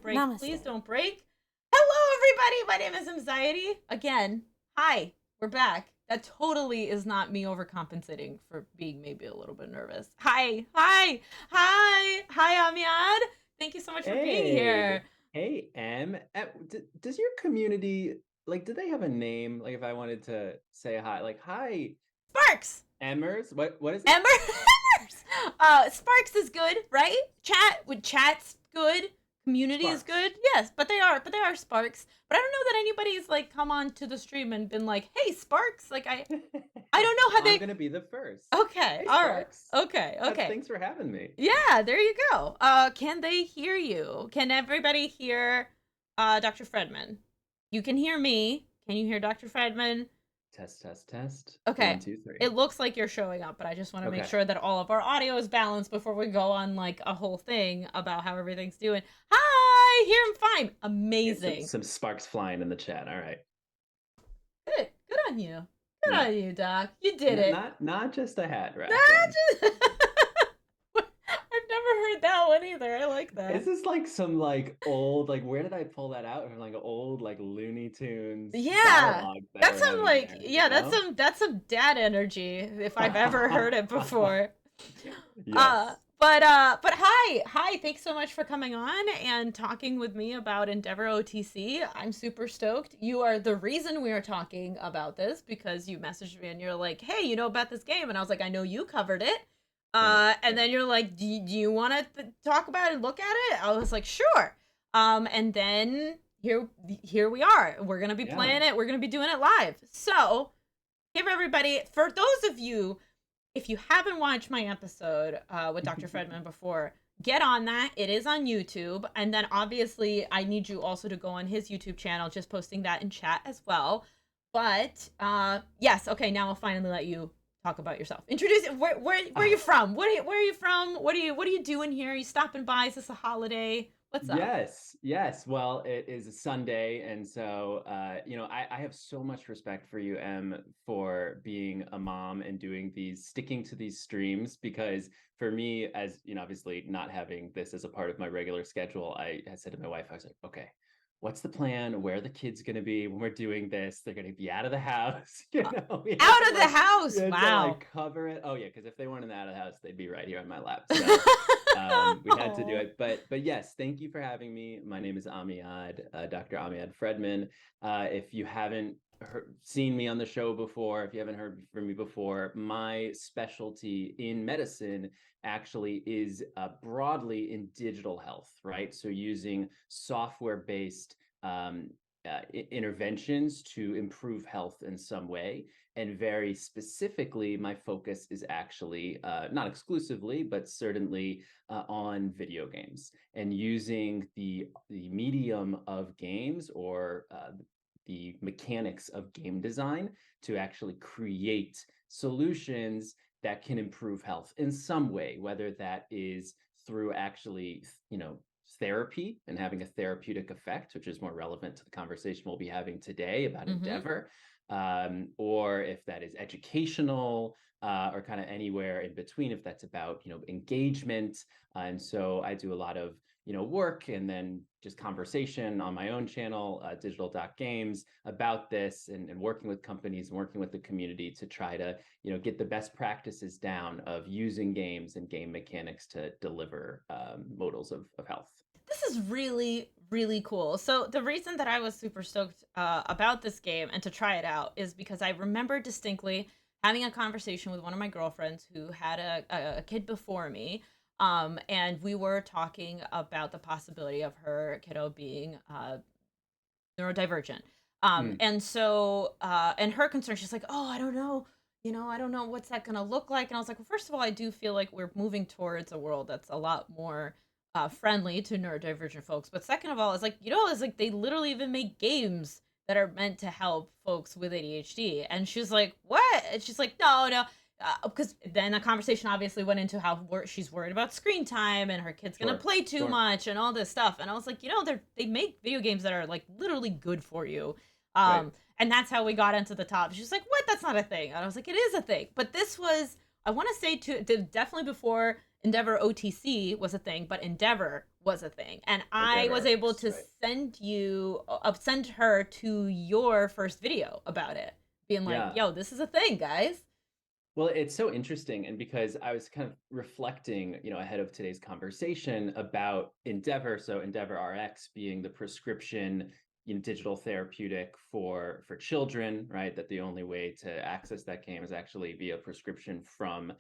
break. Namaste. Please don't break. Hello, everybody. My name is Mxiety. Again, hi. We're back. That totally is not me overcompensating for being maybe a little bit nervous. Hi. Hi, Amiad. Thank you so much for being Hey, here. hey, Em. Does your community like? Do they have a name? Like, if I wanted to say hi, like, hi, Sparks. Emmers. What is it? Embers. Sparks is good, right? Chat's good. Community is Sparks. good. Yes, but they are Sparks. But I don't know that anybody's like come on to the stream and been like, "Hey, Sparks." Like I don't know how I'm they. gonna be the first. Okay, Hey, all right. Sparks. Okay. Thanks for having me. Yeah, there you go. Can they hear you? Can everybody hear Dr. Fredman? You can hear me. Can you hear Dr. Fredman? Test, test, test. Okay. 1, 2, 3. It looks like you're showing up, but I just want to make Okay. sure that all of our audio is balanced before we go on like a whole thing about how everything's doing. Hi, hear him fine. Yeah, Amazing. some sparks flying in the chat. All right. Good on you. Good Yeah. on you, Doc. You did it. Not just a hat rack. Not just... I've never heard that one either. I like that. Is this like some like old like where did I pull that out from like old like Looney Tunes Yeah, dialogue that that's we're some having like there, yeah, that's some dad energy if I've ever heard it before. Yes. But hi, thanks so much for coming on and talking with me about EndevourOTC. I'm super stoked. You are the reason we are talking about this because you messaged me and you're like, hey, you know about this game? And I was like, I know you covered it. And then you're like, do you want to talk about it and look at it? I was like, sure. And then here we are. We're gonna be playing it. We're gonna be doing it live. So give everybody, for those of you, if you haven't watched my episode with Dr. Fredman before, get on that. It is on YouTube. And then obviously I need you also to go on his YouTube channel, just posting that in chat as well. But yes, okay, now I'll finally let you talk about yourself. Introduce it. Where are you from? Where are you from? What are you doing here? Are you stopping by? Is this a holiday? What's up? Yes. Well, it is a Sunday, and so I have so much respect for you, Em, for being a mom and sticking to these streams, because for me, as you know, obviously not having this as a part of my regular schedule, I said to my wife, I was like, okay, what's the plan? Where are the kids going to be when we're doing this? They're going to be out of the house, Out of the house. Wow. To cover it. Oh yeah, because if they weren't out of the house, they'd be right here on my lap. So we had to do it. But yes, thank you for having me. My name is Amiad, Dr. Amiad Fredman. If you haven't seen me on the show before, if you haven't heard from me before, my specialty in medicine actually is broadly in digital health, right? So using software-based interventions to improve health in some way. And very specifically, my focus is actually not exclusively, but certainly on video games and using the medium of games or the mechanics of game design to actually create solutions that can improve health in some way, whether that is through actually, therapy and having a therapeutic effect, which is more relevant to the conversation we'll be having today about Endeavor, or if that is educational, or kind of anywhere in between, if that's about, engagement. And so I do a lot of, work and then just conversation on my own channel, digital.games, about this and working with companies and working with the community to try to, get the best practices down of using games and game mechanics to deliver modals of health. This is really, really cool. So the reason that I was super stoked about this game and to try it out is because I remember distinctly having a conversation with one of my girlfriends who had a kid before me. And we were talking about the possibility of her kiddo being neurodivergent. And so, and her concern, she's like, oh, I don't know. I don't know what's that going to look like. And I was like, well, first of all, I do feel like we're moving towards a world that's a lot more friendly to neurodivergent folks. But second of all, it's like, it's like they literally even make games that are meant to help folks with ADHD. And she's like, what? And she's like, no. Because then a conversation obviously went into how she's worried about screen time and her kid's gonna play too much and all this stuff. And I was like, they make video games that are like literally good for you. And that's how we got into the top. She's like, what? That's not a thing. And I was like, it is a thing. But this was, I want to say definitely before EndevourOTC was a thing, but Endeavor was a thing, and I was able EndevourOTC, to right? send her to your first video about it, being like, Yeah. "Yo, this is a thing, guys." Well, it's so interesting, and because I was kind of reflecting, ahead of today's conversation about Endeavor, so EndevourRx being the prescription, digital therapeutic for children, right? That the only way to access that game is actually via prescription from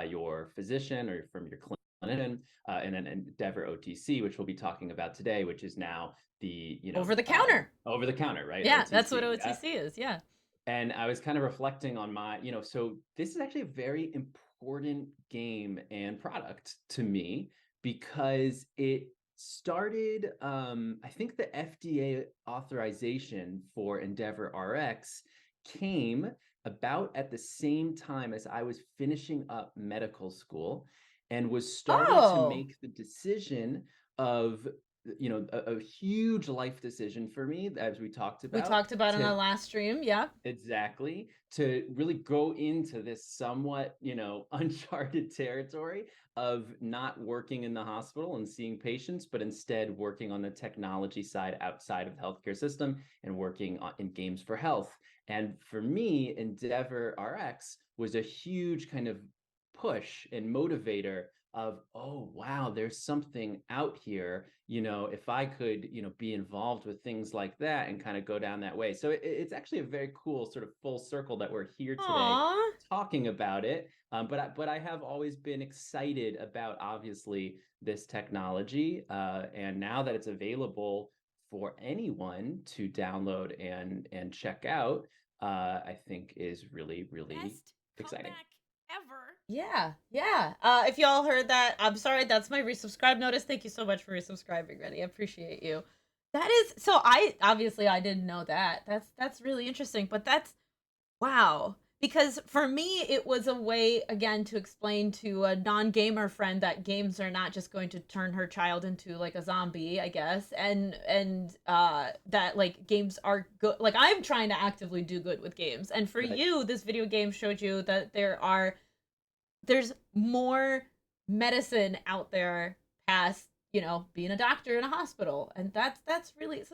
your physician or from your clinician, and then EndevourOTC, which we'll be talking about today, which is now the Over the counter. over the counter, right? Yeah, that's what OTC, yeah. OTC is. Yeah. And I was kind of reflecting on so this is actually a very important game and product to me because it started, I think the FDA authorization for EndevourRx came about at the same time as I was finishing up medical school and was starting to Oh, make the decision of, a huge life decision for me, as we talked we about, talked about in to our last stream. Yeah. exactly, to really go into this somewhat, uncharted territory of not working in the hospital and seeing patients, but instead working on the technology side outside of the healthcare system and working in games for health. And for me, Endeavor RX was a huge kind of push and motivator of, oh wow, there's something out here, if I could, be involved with things like that and kind of go down that way. So it's actually a very cool sort of full circle that we're here today Aw. talking about it. But I have always been excited about, obviously, this technology, and now that it's available for anyone to download and check out, I think is really, really Best exciting. comeback ever. Yeah, yeah. If y'all heard that, I'm sorry. That's my resubscribe notice. Thank you so much for resubscribing, Rennie. I appreciate you. That is so. I obviously I didn't know that. That's really interesting. But that's wow. Because for me, it was a way, again, to explain to a non gamer friend that games are not just going to turn her child into like a zombie, I guess. And that like games are good. Like I'm trying to actively do good with games. And for Right. you, this video game showed you that there's more medicine out there past, being a doctor in a hospital. And that's really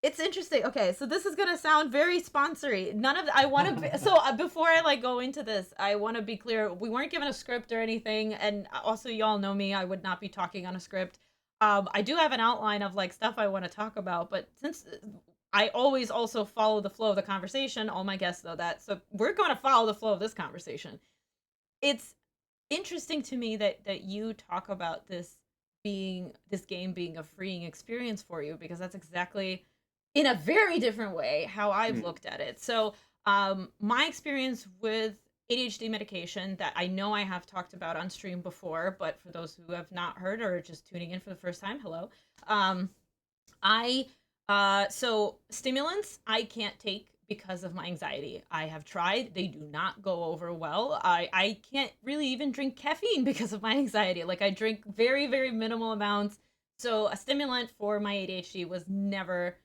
it's interesting. Okay, so this is gonna sound very sponsory. None of I want to. So before I like go into this, I want to be clear. We weren't given a script or anything, and also y'all know me. I would not be talking on a script. I do have an outline of like stuff I want to talk about, but since I always also follow the flow of the conversation, all my guests know that. So we're going to follow the flow of this conversation. It's interesting to me that you talk about this game being a freeing experience for you because that's exactly in a very different way how I've Mm, looked at it. So, my experience with ADHD medication that I know I have talked about on stream before, but for those who have not heard or just tuning in for the first time, hello. Um, I so stimulants I can't take because of my anxiety. I have tried, they do not go over well. I can't really even drink caffeine because of my anxiety. Like I drink very very minimal amounts. So a stimulant for my ADHD was never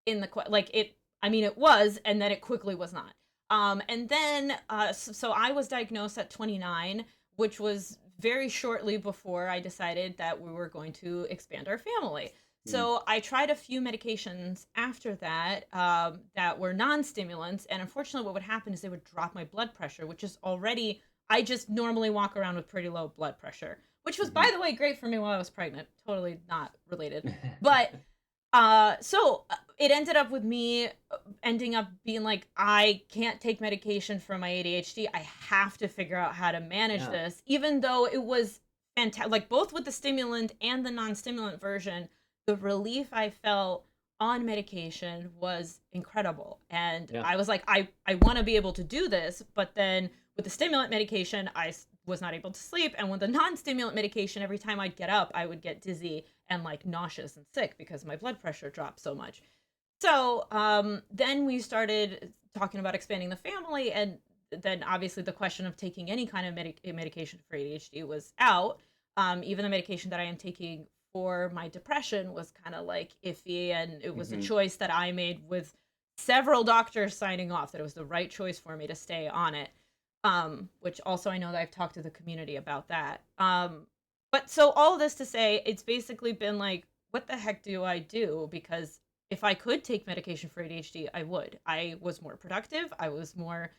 in the like it I mean it was and then it quickly was not. And then so I was diagnosed at 29, which was very shortly before I decided that we were going to expand our family. mm, So I tried a few medications after that that were non-stimulants, and unfortunately, what would happen is they would drop my blood pressure, which is already I just normally walk around with pretty low blood pressure, which was, by mhm. the way, great for me while I was pregnant. Totally not related, but it ended up with me ending up being like I can't take medication for my ADHD. I have to figure out how to manage Yeah. this, even though it was fantastic. Like both with the stimulant and the non-stimulant version, the relief I felt on medication was incredible. And Yeah. I was like, I want to be able to do this, but then with the stimulant medication, was not able to sleep, and with the non-stimulant medication, every time I'd get up, I would get dizzy and like nauseous and sick because my blood pressure dropped so much. So then we started talking about expanding the family, and then obviously the question of taking any kind of medication for ADHD was out. Even the medication that I am taking for my depression was kind of like iffy, and it was a Hmm. choice that I made with several doctors signing off that it was the right choice for me to stay on it. Which also I know that I've talked to the community about that. But so all this to say, it's basically been like, what the heck do I do? Because if I could take medication for ADHD, I would. I was more productive. I was more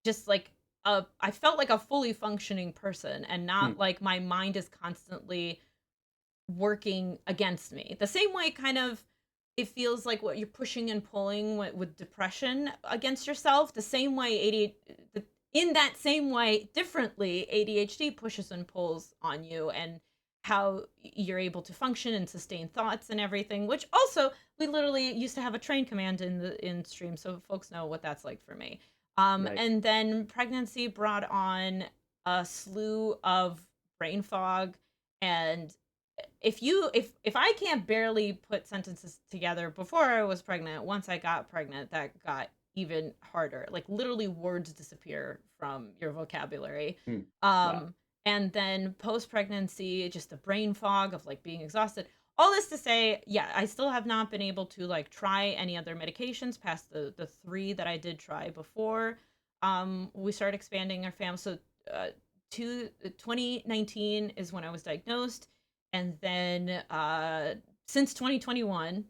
just like I felt like a fully functioning person and not Hmm. like my mind is constantly working against me. The same way kind of it feels like what you're pushing and pulling with depression against yourself, the same way in that same way differently ADHD pushes and pulls on you and how you're able to function and sustain thoughts and everything, which also we literally used to have a train command in stream so folks know what that's like for me. Right. And then pregnancy brought on a slew of brain fog and if I can't barely put sentences together before I was pregnant, once I got pregnant, that got even harder. Like literally words disappear from your vocabulary. Hmm. Wow. Um and then post pregnancy, just the brain fog of like being exhausted. All this to say, yeah, I still have not been able to like try any other medications past the 3 that I did try before we started expanding our family. So uh 2019 is when I was diagnosed, and then since 2021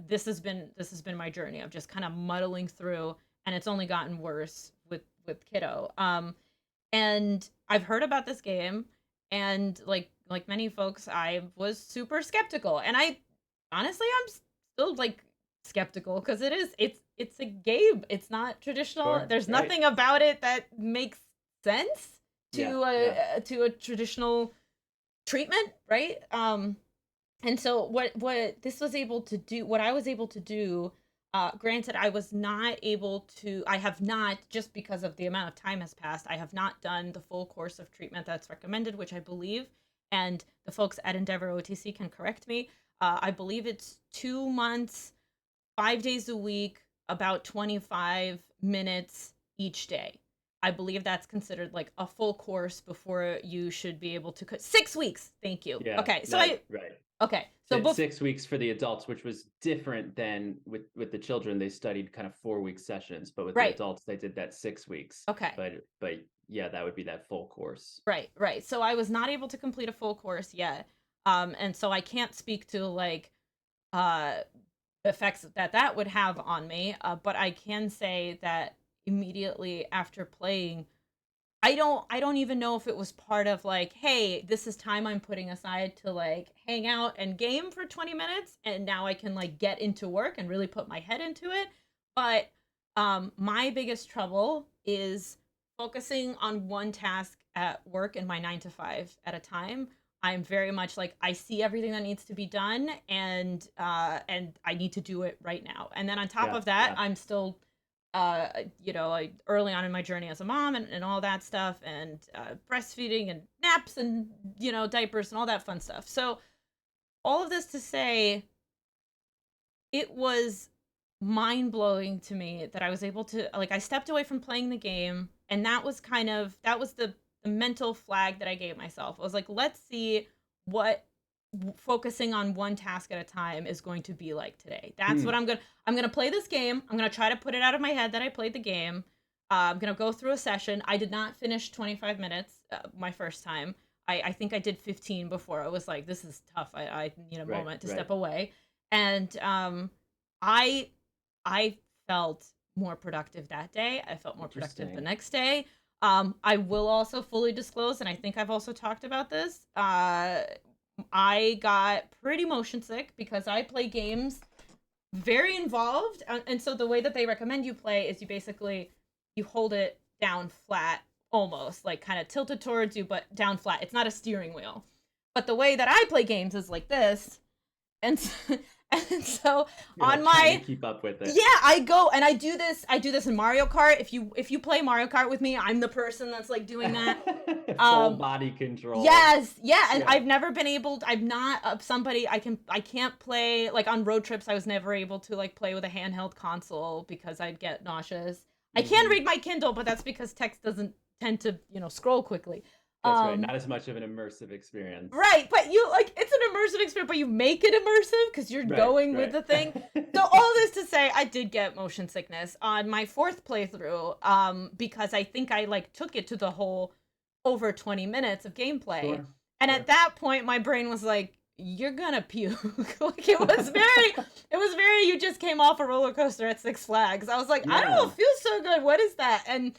this has been my journey of just kind of muddling through, and it's only gotten worse with kiddo. And I've heard about this game, and like many folks I was super skeptical, and I honestly I'm still like skeptical because it's a game. It's not traditional. Sure. There's Right. nothing about it that makes sense Yeah. Yeah. to a traditional treatment, right? And so what this was able to do, what I was able to do, granted, I have not, just because of the amount of time has passed, I have not done the full course of treatment that's recommended, which I believe, and the folks at EndevourOTC can correct me. I believe it's 2 months, 5 days a week, about 25 minutes each day. I believe that's considered like a full course before you should be able to 6 weeks. Thank you. Yeah. Okay, so Right. Right. okay, so 6 weeks for the adults, which was different than with the children. They studied kind of 4 week sessions, but with the right, adults, they did that 6 weeks. okay, But yeah, that would be that full course. right. So I was not able to complete a full course yet, and so I can't speak to like uh effects that would have on me. But I can say that immediately after playing, I don't even know if it was part of like, hey, this is time I'm putting aside to like hang out and game for 20 minutes and now I can like get into work and really put my head into it. But my biggest trouble is focusing on one task at work in my 9 to 5 at a time. I'm very much like I see everything that needs to be done, and I need to do it right now. And then on top Yeah. of that, Yeah. I'm still early on in my journey as a mom and all that stuff, and breastfeeding and naps and, diapers and all that fun stuff. So, all of this to say, it was mind blowing to me that I was able to, like, I stepped away from playing the game, and that was the mental flag that I gave myself. I was like, let's see what focusing on one task at a time is going to be like today. That's what Hmm. I'm gonna play this game. I'm gonna try to put it out of my head that I played the game. I'm gonna go through a session. I did not finish 25 minutes my first time. I think I did 15 before I was like, this is tough. I need a Right. moment to Right. step away. And I I felt more productive that day. I felt more productive the Interesting. next day. I will also fully disclose, and I think I've also talked about this. I got pretty motion sick because I play games very involved, and so the way that they recommend you play is you hold it down flat, almost like kind of tilted towards you, but down flat. It's not a steering wheel. But the way that I play games is like this, and and so You're on like trying to my keep up with it. yeah, I go and I do this in Mario Kart. If you play Mario Kart with me, I'm the person that's like doing that. Full Um body control. yes, yeah, and Yeah. I've never been able I'm not somebody I can't play like on road trips. I was never able to like play with a handheld console because I'd get nauseous. I can Hmm. read my Kindle, but that's because text doesn't tend to, scroll quickly. That's right. Um Not as much of an immersive experience. Right, but you like it's an immersive experience, but you make it immersive because you're Right. going with Right. the thing. So all this to say, I did get motion sickness on my fourth playthrough, because I think I like took it to the whole over 20 minutes of gameplay, Sure. And at Sure. that point, my brain was like, "You're gonna puke." Like it was very. You just came off a roller coaster at Six Flags. I was like, I Yeah. don't feel so good. What is that? And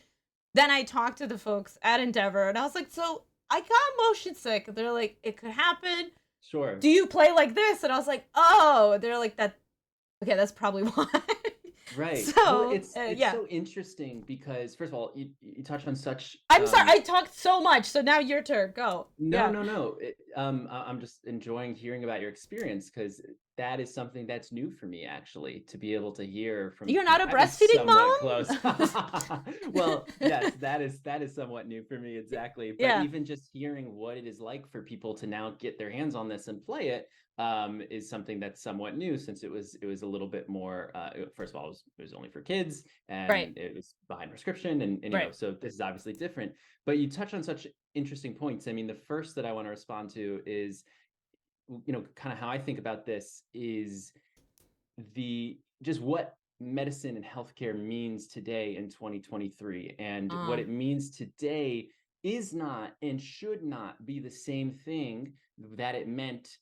then I talked to the folks at Endeavor, and I was like, so I got motion sick. They're like, it could happen. Sure. Do you play like this? And I was like, oh. They're like that. Okay, that's probably why. Right. Well, So it's yeah. so interesting because first of all, you touched on such I'm sorry. I talked so much. So now your turn. Go. no, Yeah. no, no. I'm just enjoying hearing about your experience because that is something that's new for me, actually, to be able to hear from. You're not a I've been breastfeeding somewhat close. mom. Well, yes, that is somewhat new for me, exactly. But Yeah. even just hearing what it is like for people to now get their hands on this and play it is something that's somewhat new since it was a little bit more. First of all, it was only for kids Right. and it was behind prescription, and Right. so this is obviously different. But you touch on such interesting points. I mean, the first that I want to respond to is, kind of how I think about this is the just what medicine and healthcare means today in 2023. And what Uh, it means today is not and should not be the same thing that it meant,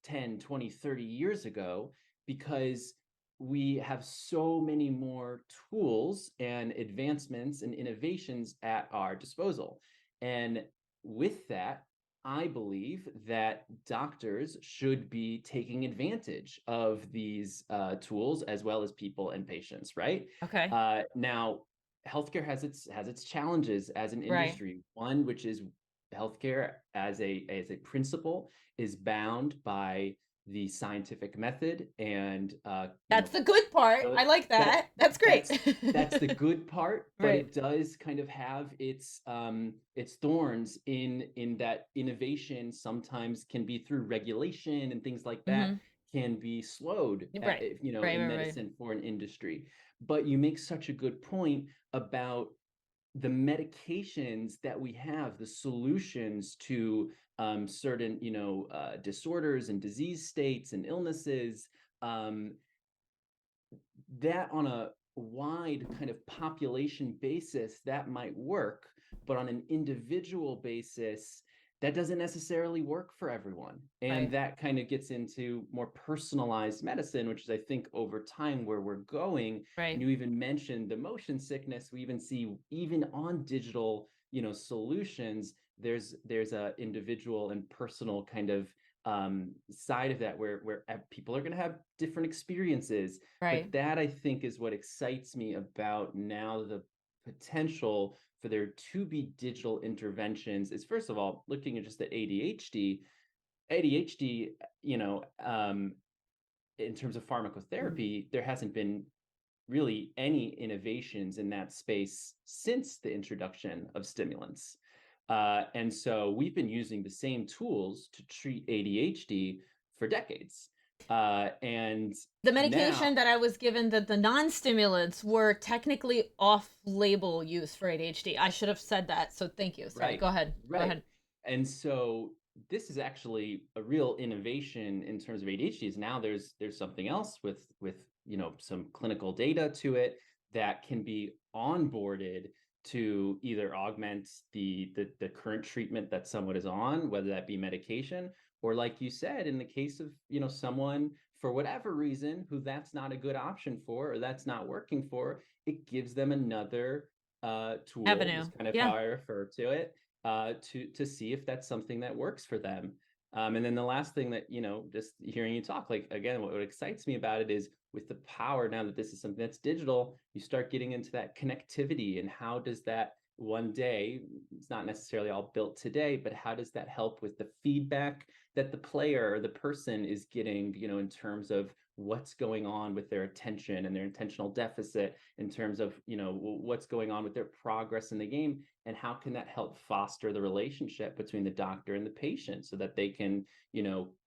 10, 20, 30 years ago, because we have so many more tools and advancements and innovations at our disposal. And with that, I believe that doctors should be taking advantage of these tools as well as people and patients, right? okay. Now, healthcare has its challenges as an Right. industry. One, which is healthcare as a principle, is bound by the scientific method, and That's the good part. so I like that that. That's great. that's the good part, but Right. it does kind of have its thorns in that innovation sometimes can be through regulation and things like that Mhm. can be slowed Right. Right, in right, right. medicine for an industry. But you make such a good point about the medications that we have, the solutions to certain disorders and disease states and illnesses, um, that on a wide kind of population basis that might work, but on an individual basis that doesn't necessarily work for everyone. And Right. that kind of gets into more personalized medicine, which is, I think, over time where we're going. And Right. you even mentioned the motion sickness. We even see, even on digital solutions, there's a individual and personal kind of side of that where people are going to have different experiences. But Right. that, I think, is what excites me about now the potential for there to be digital interventions. Is, first of all, looking at just at ADHD. ADHD, in terms of pharmacotherapy, there hasn't been really any innovations in that space since the introduction of stimulants. And so we've been using the same tools to treat ADHD for decades. And The now, medication that I was given, the non-stimulants were technically off-label use for ADHD. I should have said that. So thank you. Sorry. right, Go ahead. Go right. ahead. And so this is actually a real innovation in terms of ADHD. Is now there's something else with some clinical data to it that can be onboarded to either augment the current treatment that someone is on, whether that be medication, or, like you said, in the case of someone for whatever reason who that's not a good option for, or that's not working for, it gives them another tool, is Avenue. kind of how Yeah. I refer to it, to see if that's something that works for them. And then the last thing that, just hearing you talk, like, again, what excites me about it is, with the power, now that this is something that's digital, you start getting into that connectivity, and how does that one day, it's not necessarily all built today, but how does that help with the feedback that the player or the person is getting, in terms of what's going on with their attention and their attentional deficit, in terms of, what's going on with their progress in the game, and how can that help foster the relationship between the doctor and the patient so that they can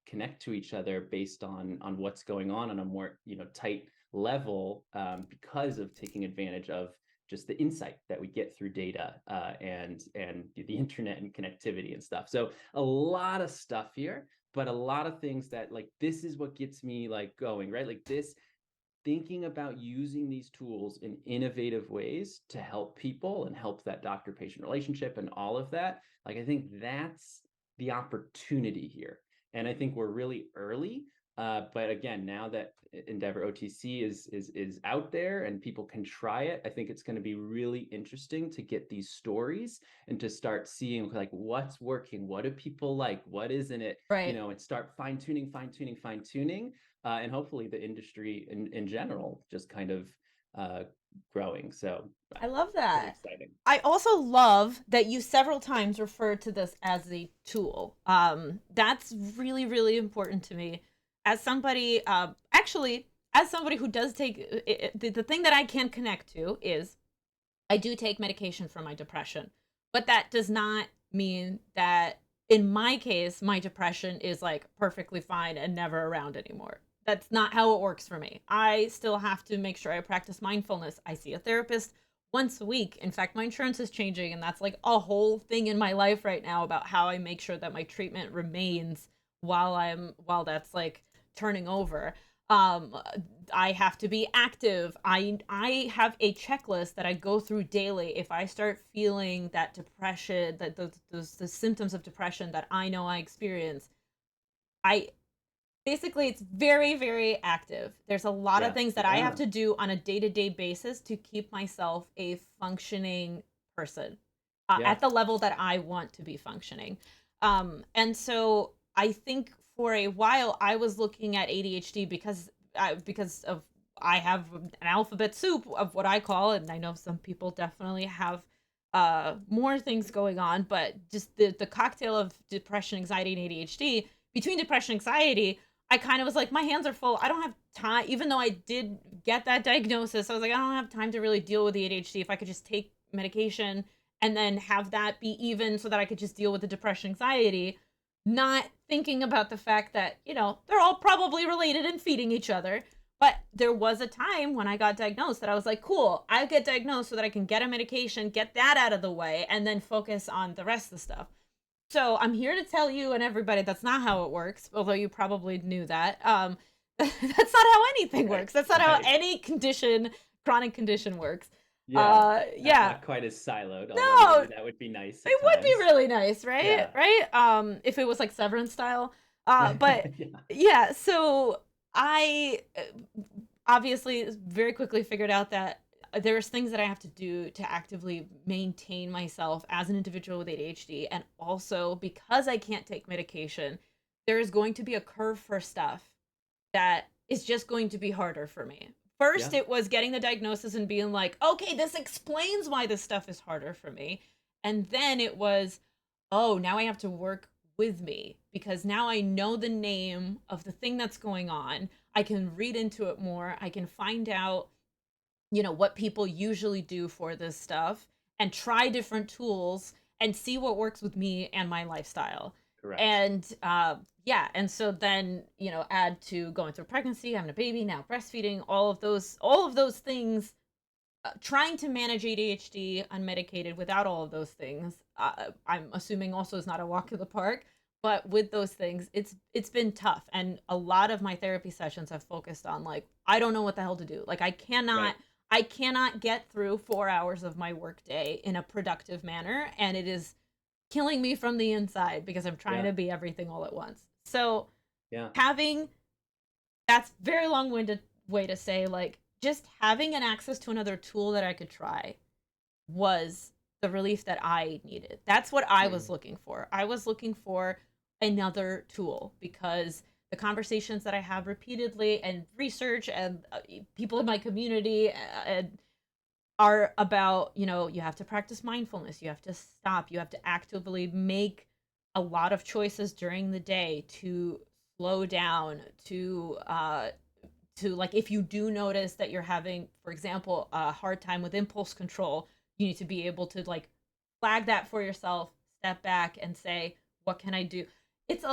connect to each other based on what's going on a more tight level, because of taking advantage of just the insight that we get through data, and the internet and connectivity and stuff. So a lot of stuff here, but a lot of things that, like, this is what gets me, like, going, right? Like, this, thinking about using these tools in innovative ways to help people and help that doctor patient relationship and all of that, like, I think that's the opportunity here. And I think we're really early. But again, now that Endeavor OTC is out there and people can try it, I think it's going to be really interesting to get these stories and to start seeing like what's working, what do people like, what isn't it, Right. and start fine tuning, fine tuning, fine tuning, and hopefully the industry in general just kind of uh, growing. So I love pretty that. exciting. I also love that you several times referred to this as a tool. That's really, really important to me. As somebody, actually, as somebody who does take the thing that I can connect to is I do take medication for my depression, but that does not mean that in my case, my depression is like perfectly fine and never around anymore. That's not how it works for me. I still have to make sure I practice mindfulness. I see a therapist once a week. In fact, my insurance is changing, and that's like a whole thing in my life right now about how I make sure that my treatment remains while that's like turning over. um I have to be active. I have a checklist that I go through daily. If I start feeling that depression, that those the symptoms of depression that I know I experience, I basically it's very, very active. There's a lot of Yeah, things that I have yeah, to do on a day-to-day basis to keep myself a functioning person, yeah. at the level that I want to be functioning. And so I think for a while I was looking at ADHD because of I have an alphabet soup of what I call, and I know some people definitely have more things going on, but just the cocktail of depression, anxiety, and ADHD. Between depression, anxiety, I kind of was like, my hands are full. I don't have time. Even though I did get that diagnosis, I was like, I don't have time to really deal with the ADHD. If I could just take medication and then have that be even so that I could just deal with the depression, anxiety, not thinking about the fact that, they're all probably related and feeding each other. But there was a time when I got diagnosed that I was like, cool, I get diagnosed so that I can get a medication, get that out of the way, and then focus on the rest of the stuff. So I'm here to tell you and everybody that's not how it works, although you probably knew that. That's not how anything Right, works. That's not how right. any condition, chronic condition works. Yeah, Yeah. not quite as siloed, although No, maybe that would be nice at it would be times. really nice, right? Yeah. Right? If it was like Severance style. But Yeah, yeah, so I obviously very quickly figured out that there's things that I have to do to actively maintain myself as an individual with ADHD. And also because I can't take medication, there is going to be a curve for stuff that is just going to be harder for me. First, yeah, it was getting the diagnosis and being like, okay, this explains why this stuff is harder for me. And then it was, oh, now I have to work with me because now I know the name of the thing that's going on. I can read into it more. I can find out, what people usually do for this stuff and try different tools and see what works with me and my lifestyle. correct. And yeah, and so then, add to going through pregnancy, having a baby, now breastfeeding, all of those things, trying to manage ADHD unmedicated without all of those things, I'm assuming also is not a walk in the park. But with those things, it's been tough, and a lot of my therapy sessions have focused on like I don't know what the hell to do. Like Right. I cannot get through 4 hours of my workday in a productive manner, and it is killing me from the inside because I'm trying Yeah, to be everything all at once. So yeah, having that's very long-winded way to say like just having an access to another tool that I could try was the relief that I needed. That's what I was mm, looking for. I was looking for another tool because the conversations that I have repeatedly and research and people in my community are about, you have to practice mindfulness, you have to stop, you have to actively make a lot of choices during the day to slow down, to like if you do notice that you're having, for example, a hard time with impulse control, you need to be able to like flag that for yourself, step back and say, what can I do? It's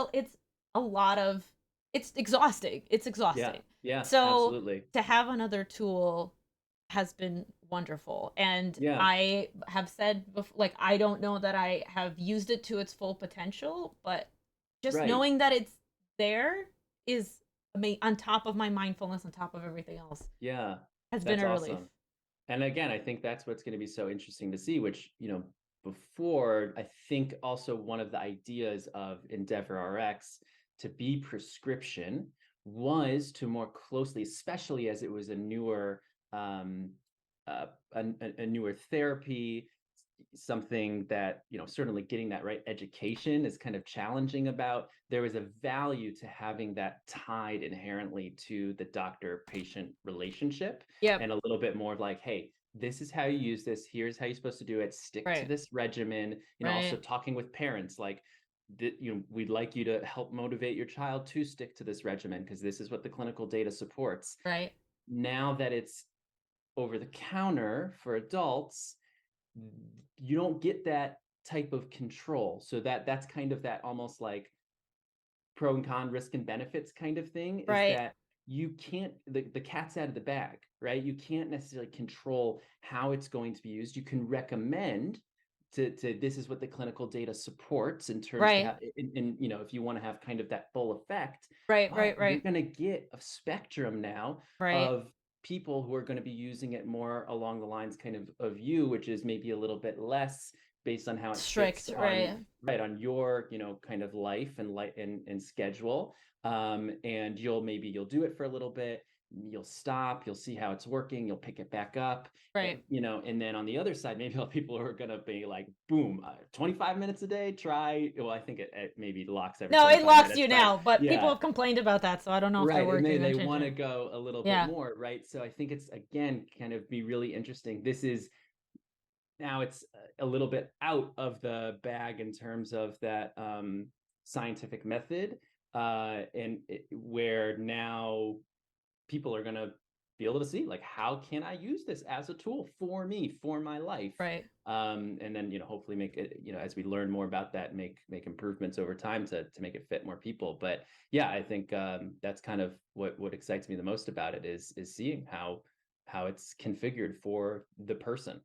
a lot of it's exhausting. It's yeah, exhausting. yeah, So absolutely. to have another tool has been wonderful. And Yeah, I have said like I don't know that I have used it to its full potential, but just right. knowing that it's there is on top of my mindfulness, on top of everything else, Yeah, has been that's a relief. awesome. And again, I think that's what's going to be so interesting to see, which, before, I think also one of the ideas of EndevourRx to be prescription was to more closely, especially as it was a newer um, a newer therapy, something that, certainly getting that right education is kind of challenging about. There was a value to having that tied inherently to the doctor patient relationship, Yep. and a little bit more of like, hey, this is how you use this, here's how you're supposed to do it, stick to Right. this regimen. Also Right. talking with parents like, we'd like you to help motivate your child to stick to this regimen because this is what the clinical data supports. Right. Now that it's over the counter for adults, you don't get that type of control. So that's kind of that almost like pro and con, risk and benefits kind of thing, is Right. that you can't, the cat's out of the bag, right? You can't necessarily control how it's going to be used. You can recommend to this is what the clinical data supports in terms to Right. have if you want to have kind of that full effect. Right. But Right. you're Right. going to get a spectrum now Right. of people who are going to be using it more along the lines kind of you, which is maybe a little bit less based on how it fits Strict. on, Right. right, on your kind of life and schedule. And you'll do it for a little bit, you'll stop, you'll see how it's working, you'll pick it back up. Right. And then on the other side, maybe people who are going to be like, boom, 25 minutes a day, try. Well, I think it maybe locks every No, it 25 locks minutes, you but now, but people yeah. have complained about that, so I don't know if they're Right, and working on they changing want to it. go a little bit Yeah. more, right? So I think it's again kind of be really interesting. This is now it's a little bit out of the bag in terms of that scientific method, where now people are going to be able to see like, how can I use this as a tool for me, for my life. Right. And then hopefully make it, as we learn more about that, make improvements over time to make it fit more people. But yeah, I think that's kind of what excites me the most about it, is seeing how it's configured for the person.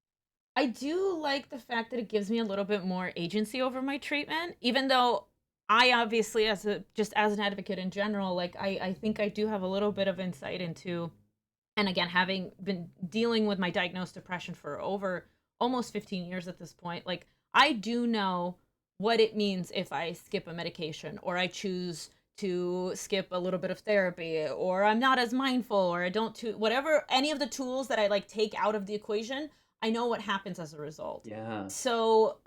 I do like the fact that it gives me a little bit more agency over my treatment, even though I obviously, just as an advocate in general, like I think I do have a little bit of insight into, and again, having been dealing with my diagnosed depression for over almost 15 years at this point, like I do know what it means if I skip a medication or I choose to skip a little bit of therapy or I'm not as mindful or I don't to whatever any of the tools that I like take out of the equation, I know what happens as a result. Yeah. So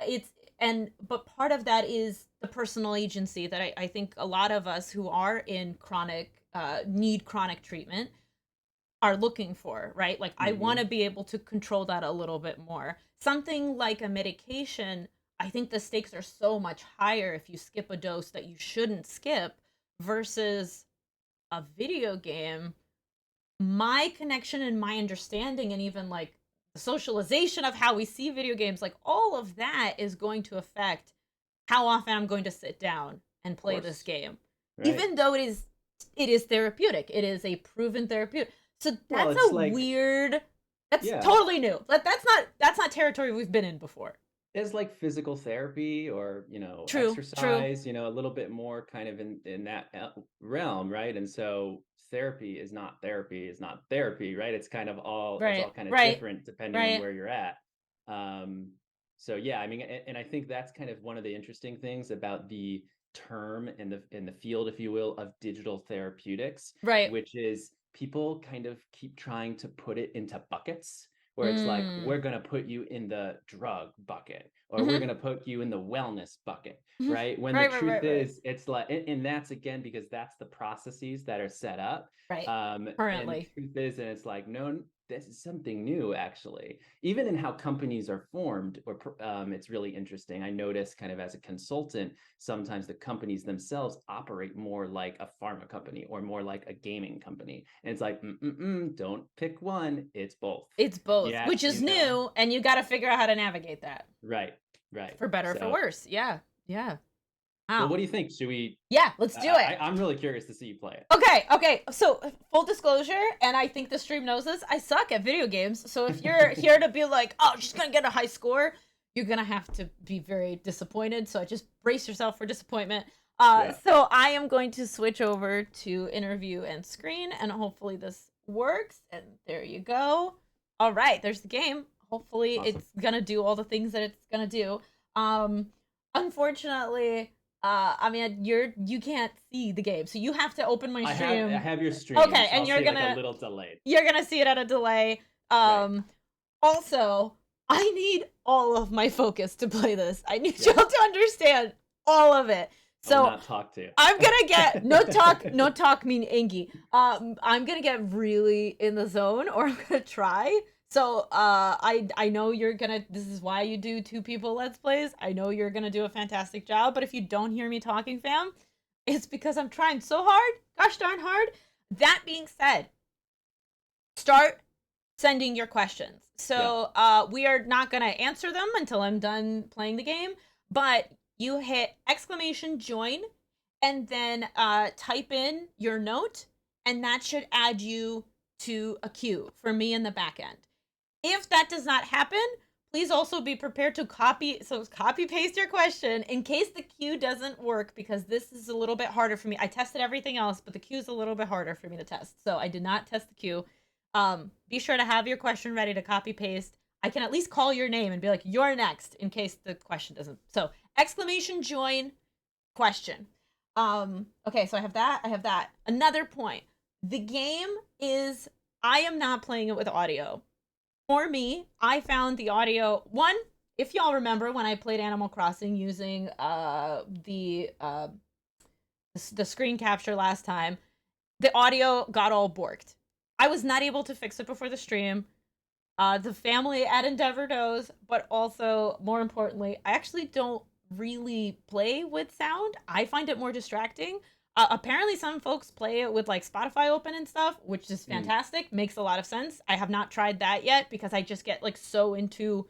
but part of that is the personal agency that I think a lot of us who are in need chronic treatment are looking for, right? Like I want Hmm. to be able to control that a little bit more. Something like a medication, I think the stakes are so much higher if you skip a dose that you shouldn't skip versus a video game. My connection and my understanding and even like the socialization of how we see video games, like all of that is going to affect how often I'm going to sit down and Of play this course. game. Right. Even though it is therapeutic. It is a proven therapeutic. So Well, that's it's a like, weird that's yeah, totally new. That's not territory we've been in before. it's like physical therapy or True, true. exercise, a little bit more kind of in that realm, right? And so therapy is not therapy, right? It's all Right, kind of right, different depending on right, where you're at. So yeah, I mean, and I think that's kind of one of the interesting things about the term in the field, if you will, of digital therapeutics, right. which is people kind of keep trying to put it into buckets, where it's like, we're Mm. going to put you in the drug bucket, or we're Mhm. going to put you in the wellness bucket, Mhm. right? When the Right, right, truth right, right. is, it's like, and that's again because that's the processes that are set up. Right. And the Currently. truth is, and it's like, no, this is something new, actually. Even in how companies are formed, it's really interesting. I notice kind of as a consultant, sometimes the companies themselves operate more like a pharma company or more like a gaming company. And it's like, don't pick one, it's both. It's both, Yeah, which is new, and you got to figure out how to navigate that right, right. for better or for So, worse. Yeah. Yeah. well, what Wow. do you think? Should we? Yeah, let's do it. I'm really curious to see you play it. Okay, okay. So, full disclosure, and I think the stream knows this, I suck at video games. So, if you're here to be like, oh, she's going to get a high score, you're going to have to be very disappointed. So, just brace yourself for disappointment. Yeah. So, I am going to switch over to interview and screen, and hopefully this works. And there you go. All right, there's the game. hopefully Awesome. it's gonna do all the things that it's gonna do. Um, unfortunately, I mean, you can't see the game, so you have to open my I stream. have your stream, Okay, so and I'll see like a little delayed. you're gonna see it at a delay. Right. Also, I need all of my focus to play this. I need Yeah. y'all to understand all of it. I will So not talk to you. I'm gonna get no talk mean Angie. I'm gonna get really in the zone, or I'm gonna try. So I know you're gonna. This is why you do two people let's plays. I know you're gonna do a fantastic job. But if you don't hear me talking, fam, it's because I'm trying so hard. Gosh darn hard. That being said, start sending your questions. So we are not gonna answer them until I'm done playing the game. But you hit exclamation join and then type in your note, and that should add you to a queue for me in the back end. If that does not happen, please also be prepared to copy paste your question in case the queue doesn't work, because this is a little bit harder for me. I tested everything else, but the queue is a little bit harder for me to test. So I did not test the queue. Be sure to have your question ready to copy paste. I can at least call your name and be like, you're next, in case the question doesn't. So exclamation join question. Okay, so I have that. Another point. The game is, I am not playing it with audio. For me, I found the audio, one, if y'all remember when I played Animal Crossing using the screen capture last time, the audio got all borked. I was not able to fix it before the stream. The family at Endeavor knows, but also, more importantly, I actually don't really play with sound. I find it more distracting. Apparently, some folks play it with like Spotify open and stuff, which is fantastic. Makes a lot of sense. I have not tried that yet because I just get like so into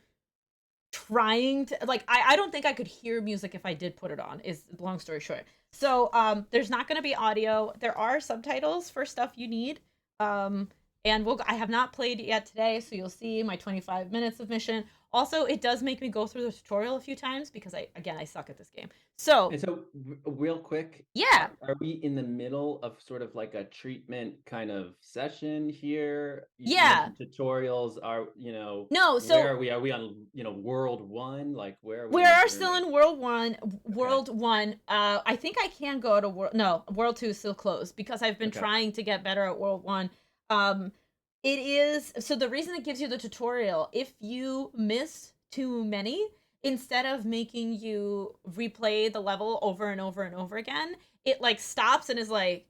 trying to like. I don't think I could hear music if I did put it on. Is long story short. So there's not going to be audio. There are subtitles for stuff you need. And I have not played it yet today, so you'll see my 25 minutes of mission. Also, it does make me go through the tutorial a few times because I suck at this game. So, And so real quick, yeah. are we in the middle of sort of like a treatment kind of session here? You Yeah. mentioned tutorials. No, so where are we? Are we on, world 1? Like, where are we? we in the are still journey? in World 1. World 1. I think I can go to World 2 is still closed because I've been Okay. trying to get better at World 1. It is, so the reason it gives you the tutorial, if you miss too many, instead of making you replay the level over and over and over again, it like stops and is like,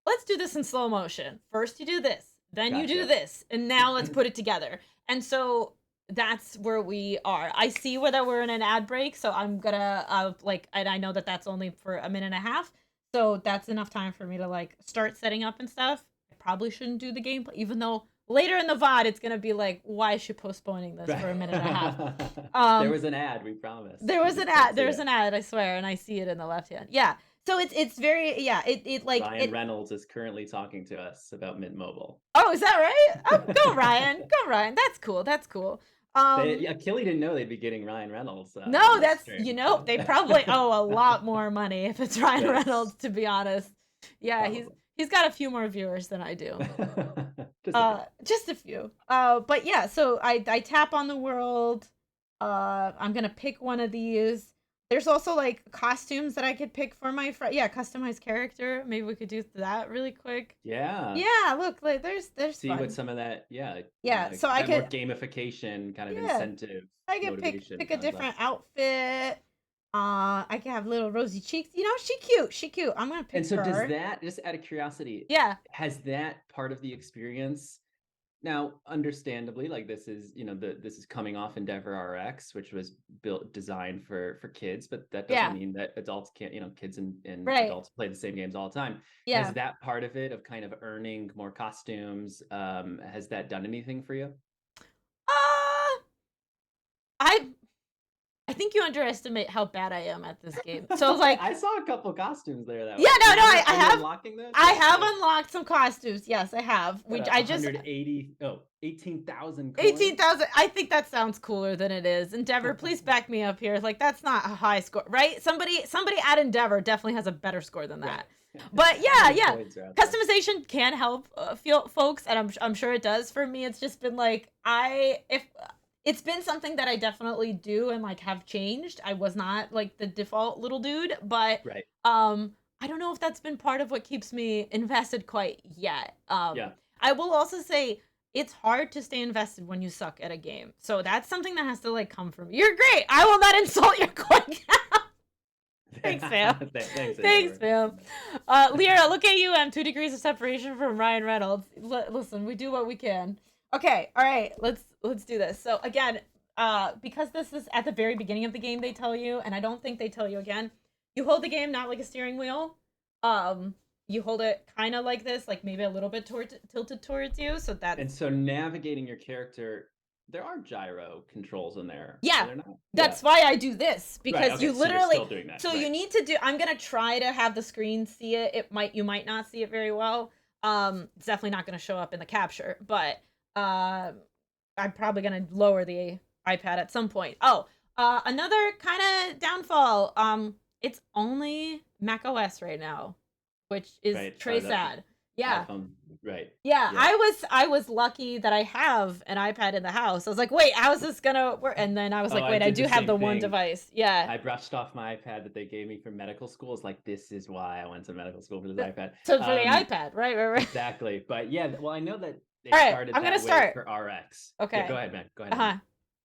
let's do this in slow motion. First you do this, then you do Gotcha. this, and now let's put it together. And so that's where we are. I see whether we're in an ad break, so I'm gonna and I know that that's only for a minute and a half, so that's enough time for me to like start setting up and stuff. I probably shouldn't do the gameplay, even though later in the VOD it's gonna be like, why is she postponing this for a minute and a half? There was an ad, we promised. There was an ad. There's an ad, I swear, and I see it in the left hand. Yeah. So it's very Ryan Reynolds is currently talking to us about Mint Mobile. Oh, is that right? Oh, go Ryan. Go Ryan. That's cool. That's cool. Killy didn't know they'd be getting Ryan Reynolds. No, that's stream. They probably owe a lot more money if it's Ryan Reynolds, to be honest. Yeah, probably. He's got a few more viewers than I do. Just a few. But yeah, so I tap on the world. I'm gonna pick one of these. There's also like costumes that I could pick for my friend. Yeah, customized character. Maybe we could do that really quick. Yeah. Yeah, look, like there's see fun. what some of that. Yeah. Yeah. So I could more gamification kind of incentive. I could pick a different outfit. I can have little rosy cheeks. She cute. I'm gonna pick her. And so does that, just out of curiosity, has that part of the experience? Now, understandably, like this is, this is coming off EndevourRX, which was designed for kids, but that doesn't mean that adults can't, kids and adults play the same games all the time. Yeah. Has that part of it of kind of earning more costumes, has that done anything for you? I think you underestimate how bad I am at this game. So like I saw a couple costumes there that I have unlocking those? I have unlocked some costumes. Yes, I have. I just 18,000 18,000. I think that sounds cooler than it is. Endeavor, please back me up here. Like that's not a high score, right? Somebody at Endeavor definitely has a better score than that. Right. But yeah. Customization can help folks, and I'm sure it does. For me, it's just been like it's been something that I definitely do and like have changed. I was not like the default little dude, but Right. I don't know if that's been part of what keeps me invested quite yet. Yeah. I will also say it's hard to stay invested when you suck at a game. So that's something that has to like come from you. You're great. I will not insult your quick. Thanks, fam. Thanks, Thanks, Endeavor. fam. Lyra, look at you. I'm 2 degrees of separation from Ryan Reynolds. Listen, we do what we can. Okay, all right. Let's do this. So again, because this is at the very beginning of the game, they tell you, and I don't think they tell you again. You hold the game not like a steering wheel. Um, you hold it kind of like this, like maybe a little bit tilted towards you. So that's And so navigating your character, there are gyro controls in there. Are yeah. there not? Yeah. That's why I do this Right. because Okay. you So you're literally still doing that. so you Right. need to do I'm going to try to have the screen see it. You might not see it very well. It's definitely not going to show up in the capture, but I'm probably going to lower the iPad at some point. Oh, another kind of downfall. It's only Mac OS right now, which is Right. très sad. Yeah. iPhone. Right. Yeah, Yeah. I was lucky that I have an iPad in the house. I was like, wait, how is this gonna work? And then I was Oh, like, I wait, I did do the have same the one thing. device. Yeah. I brushed off my iPad that they gave me for medical school. It's like, this is why I went to medical school for this iPad. So for the iPad, right. Exactly. But yeah, well, I know that they All right, started I'm gonna that way start. for RX. Yeah, go Okay. ahead, man. Go ahead, Em. Uh-huh.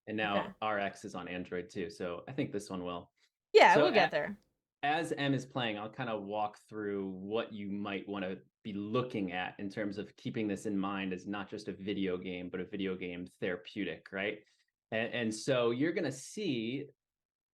And Okay. now RX is on Android too. So I think this one will. Yeah, So we'll get there. as M is playing, I'll kind of walk through what you might want to be looking at in terms of keeping this in mind as not just a video game, but a video game therapeutic, right? And so you're going to see,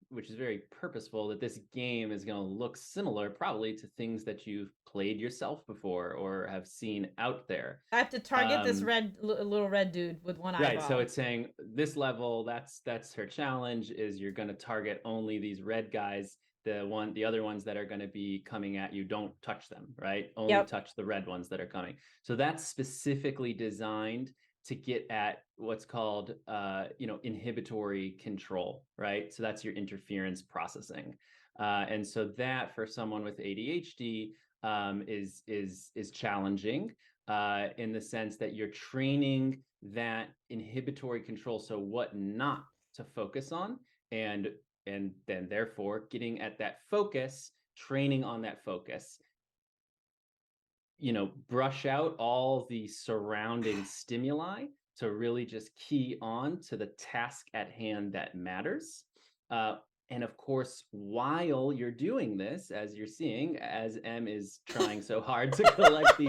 which is very purposeful, that this game is going to look similar probably to things that you've played yourself before or have seen out there. I have to target this little red dude with one Right. So eyeball. it's saying this level, that's her challenge, is you're going to target only these red guys. The other ones that are going to be coming at you, don't touch them, right? Only Yep. touch the red ones that are coming. So that's specifically designed to get at what's called inhibitory control, right? So that's your interference processing. And so that for someone with ADHD is challenging in the sense that you're training that inhibitory control, so what not to focus on, and then therefore getting at that focus, training on that focus, brush out all the surrounding stimuli to really just key on to the task at hand that matters. And of course, while you're doing this, as you're seeing, as M is trying so hard to collect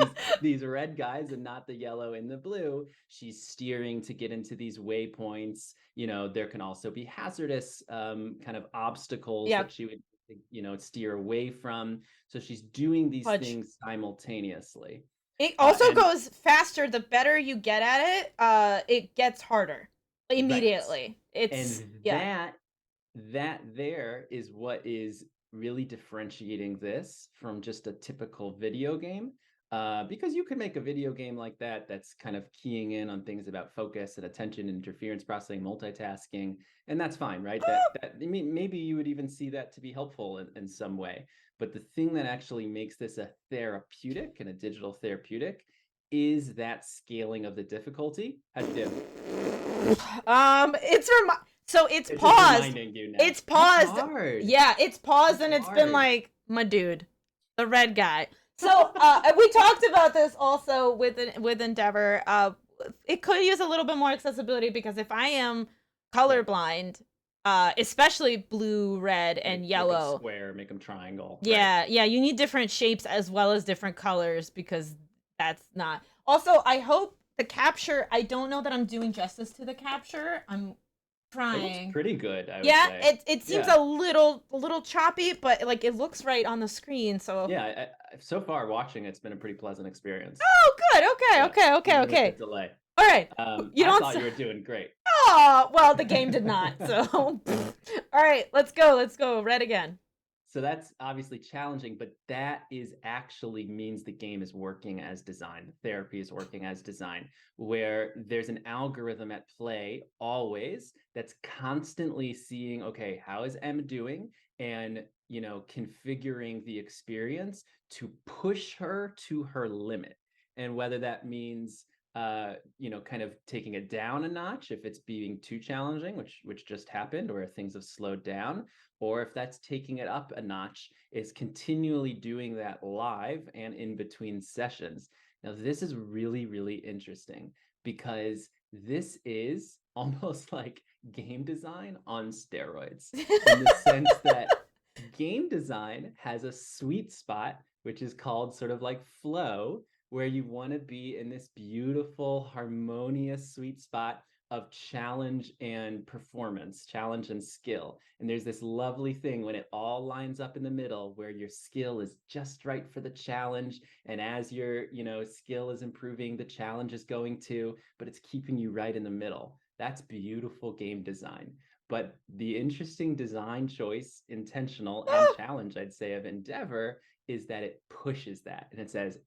these red guys and not the yellow and the blue, she's steering to get into these waypoints. There can also be hazardous kind of obstacles Yep. that she would steer away from. So she's doing these Fudge. things simultaneously. It also And goes faster the better you get at it. It gets harder right. immediately. It's And yeah. that there is what is really differentiating this from just a typical video game. Because you could make a video game like that that's kind of keying in on things about focus and attention, interference processing, multitasking, and that's fine, right? Maybe you would even see that to be helpful in some way. But the thing that actually makes this a therapeutic and a digital therapeutic is that scaling of the difficulty. How'd you do? So it's It's just paused. reminding you now. It's That's paused. hard. Yeah, it's paused and That's it's been hard. like my dude, the red guy. So we talked about this also with Endeavor. It could use a little bit more accessibility because if I am Right. colorblind, especially blue, red, and Make them yellow. square, make them triangle. Right. Yeah, you need different shapes as well as different colors because that's not. Also, I hope the capture. I don't know that I'm doing justice to the capture. I'm It looks trying. pretty good, I would Yeah, say. it seems Yeah. a little choppy, but like it looks right on the screen. So Yeah. So far, watching it's been a pretty pleasant experience. oh, good. Yeah. Even with the Okay. delay. All right. You I don't. thought you were doing great. Oh, well, the game did not. So, all right, let's go. Let's go. Red again. So that's obviously challenging, but that is actually means the game is working as designed. The therapy is working as designed, where there's an algorithm at play always that's constantly seeing, okay, how is M doing? And, configuring the experience to push her to her limit. And whether that means kind of taking it down a notch if it's being too challenging, which just happened, or if things have slowed down, or if that's taking it up a notch, is continually doing that live and in between sessions. Now, this is really, really interesting because this is almost like game design on steroids in the sense that game design has a sweet spot, which is called sort of like flow, where you want to be in this beautiful, harmonious sweet spot of challenge and performance, challenge and skill. And there's this lovely thing when it all lines up in the middle where your skill is just right for the challenge. And as your, skill is improving, the challenge is going to, but it's keeping you right in the middle. That's beautiful game design. But the interesting design choice, intentional and challenge, I'd say, of Endeavor is that it pushes that and it says,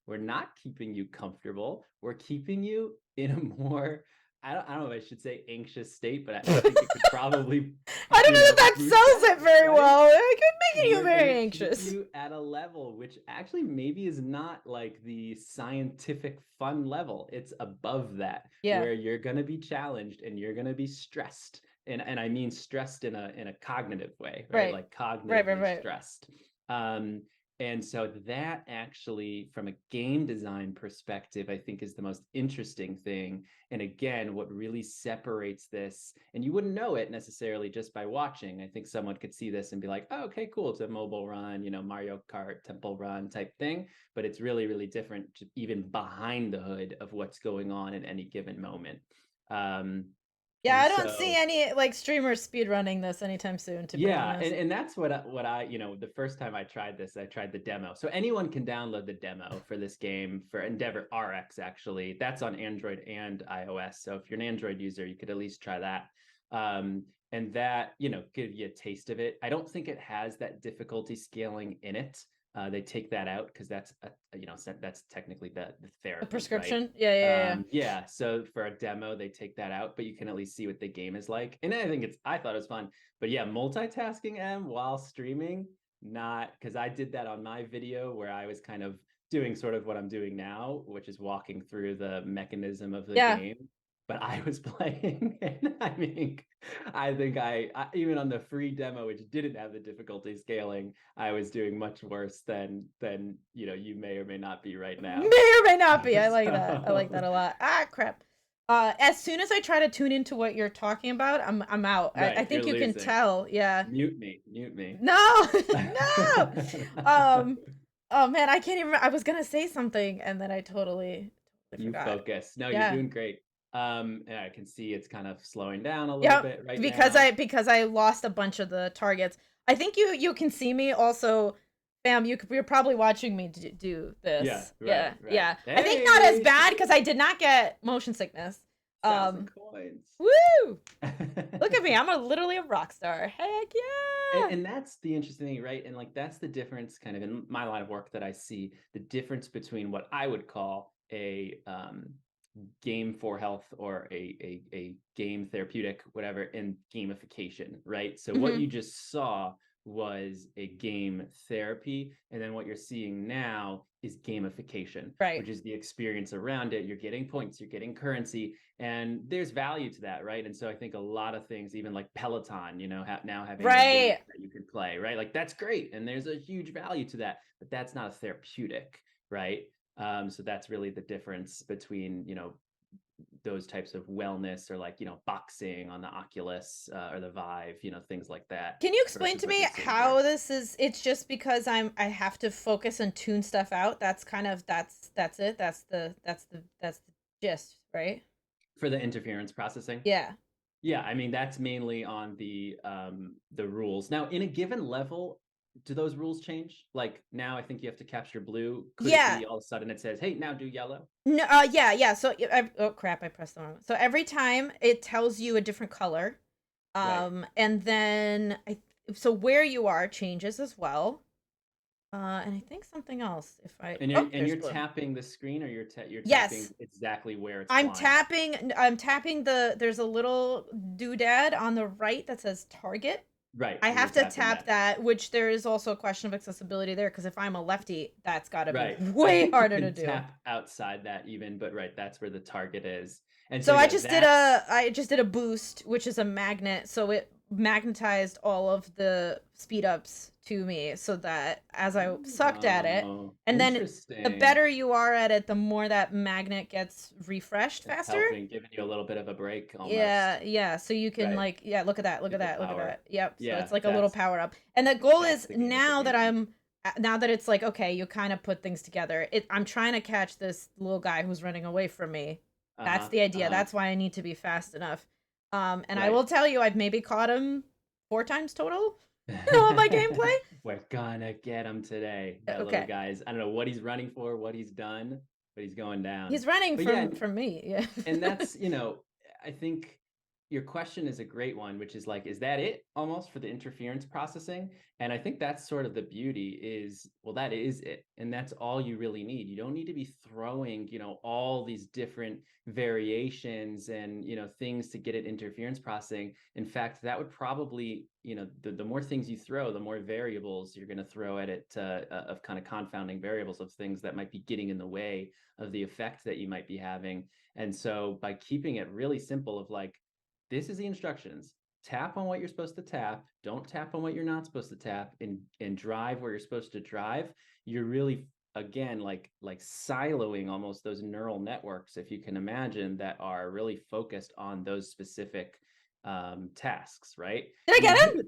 we're not keeping you comfortable. We're keeping you in a more, I don't know if I should say anxious state, but I think it could probably, I don't know that that boost sells that, it very right? well. It could make you We're very gonna keep anxious. you at a level which actually maybe is not like the scientific fun level. It's above that, Yeah. where you're gonna be challenged and you're gonna be stressed. And I mean stressed in a cognitive way, right? Right. Like Right, right, cognitively right. stressed. Um, and so that actually, from a game design perspective, I think is the most interesting thing. And again, what really separates this, and you wouldn't know it necessarily just by watching. I think someone could see this and be like, oh, okay, cool. It's a mobile run, Mario Kart, Temple Run type thing. But it's really, really different, even behind the hood of what's going on at any given moment. Um, Yeah, and I don't see so any like streamers speedrunning this anytime soon, to be yeah, honest. and that's what I the first time I tried this, I tried the demo. So anyone can download the demo for this game for EndevourRX actually. That's on Android and iOS. So if you're an Android user, you could at least try that. And that, give you a taste of it. I don't think it has that difficulty scaling in it. They take that out because that's technically the A therapy, right? prescription? Yeah, yeah, yeah. Yeah, so for a demo, they take that out, but you can at least see what the game is like. And I thought it was fun. But yeah, multitasking while streaming, not because I did that on my video where I was kind of doing sort of what I'm doing now, which is walking through the mechanism of the Yeah. game. But I was playing, and I think I even on the free demo, which didn't have the difficulty scaling, I was doing much worse than you may or may not be right now. May or may not be. I like that. I like So that a lot. Ah, crap. As soon as I try to tune into what you're talking about, I'm out. I right, you're think you can losing. tell. Yeah. Mute me. No, no. Um. Oh man, I can't even. I was gonna say something and then I totally You forgot. focus. No, you're Yeah. doing great. And I can see it's kind of slowing down a little Yep. bit right Because now. I lost a bunch of the targets. I think you can see me also. Bam, you're probably watching me do Yeah, this. right, Yeah, right. yeah. I think not as Hey, bad because I sweet. did not get motion sickness. 1,000 Um, coins. Woo! Look at me, I'm literally a rock star. Heck yeah! And that's the interesting thing, right? And like that's the difference kind of in my line of work that I see the difference between what I would call a game for health or a game therapeutic, whatever, and gamification, right? So what Hmm. you just saw was a game therapy. And then what you're seeing now is gamification, Right, which is the experience around it. You're getting points, you're getting currency, and there's value to that, right? And so I think a lot of things, even like Peloton, now having a game right. that you can play, right? Like that's great. And there's a huge value to that, but that's not a therapeutic, right? So that's really the difference between, those types of wellness or like, boxing on the Oculus or the Vive, things like that Can you explain versus to what me you're seeing how here. this is? It's just because I have to focus and tune stuff out. That's kind of that's it. That's the gist, right? For the interference processing. Yeah. Yeah, I mean that's mainly on the rules. Now, in a given level, do those rules change? Like now I think you have to capture blue. Could it Yeah. be all of a sudden it says, "Hey, now do yellow"? No, yeah, yeah. So, oh crap, I pressed the wrong one. So every time it tells you a different color, Right. and then so where you are changes as well. And I think something else. If I And you're oh, and there's you're blue. tapping the screen or you're tapping Yes, exactly where it's I'm flying at. tapping. I'm tapping there's a little doodad on the right that says target. Right. I You're have to tapping tap that. that, which there is also a question of accessibility there because if I'm a lefty, that's got to be Right. I way think you harder to can do. tap outside that even, but right, that's where the target is. And so So yeah, that's I just did a boost, which is a magnet, so it magnetized all of the speed ups to me so that as I sucked at it, oh, and then the interesting. better you are at it, the more that magnet gets refreshed It's faster. helping, giving you a little bit of a break almost. Yeah, yeah. So you can Right. like, yeah, look at that, look at Get the that, look at power. that. Yep. So Yeah, it's like a little power up. And the goal that's is the game of the now that game. now that it's like, okay, you kind of put things together. I'm trying to catch this little guy who's running away from me. That's Uh-huh. the idea. Uh-huh. That's why I need to be fast enough. And I Right. will tell you, I've maybe caught him 4 times total in all my gameplay. We're gonna get him today. That little Okay. guy's, I don't know what he's running for, what he's done, but he's going down. He's running But yeah, from me. Yeah. and that's, I think your question is a great one, which is like, is that it almost for the interference processing? And I think that's sort of the beauty is, well, that is it. And that's all you really need. You don't need to be throwing, all these different variations and, things to get it interference processing. In fact, that would probably, the more things you throw, the more variables you're going to throw at it of kind of confounding variables of things that might be getting in the way of the effect that you might be having. And so by keeping it really simple of like, this is the instructions. Tap on what you're supposed to tap. Don't tap on what you're not supposed to tap and drive where you're supposed to drive. You're really again like siloing almost those neural networks, if you can imagine, that are really focused on those specific tasks, right? Did I The get him? inhibit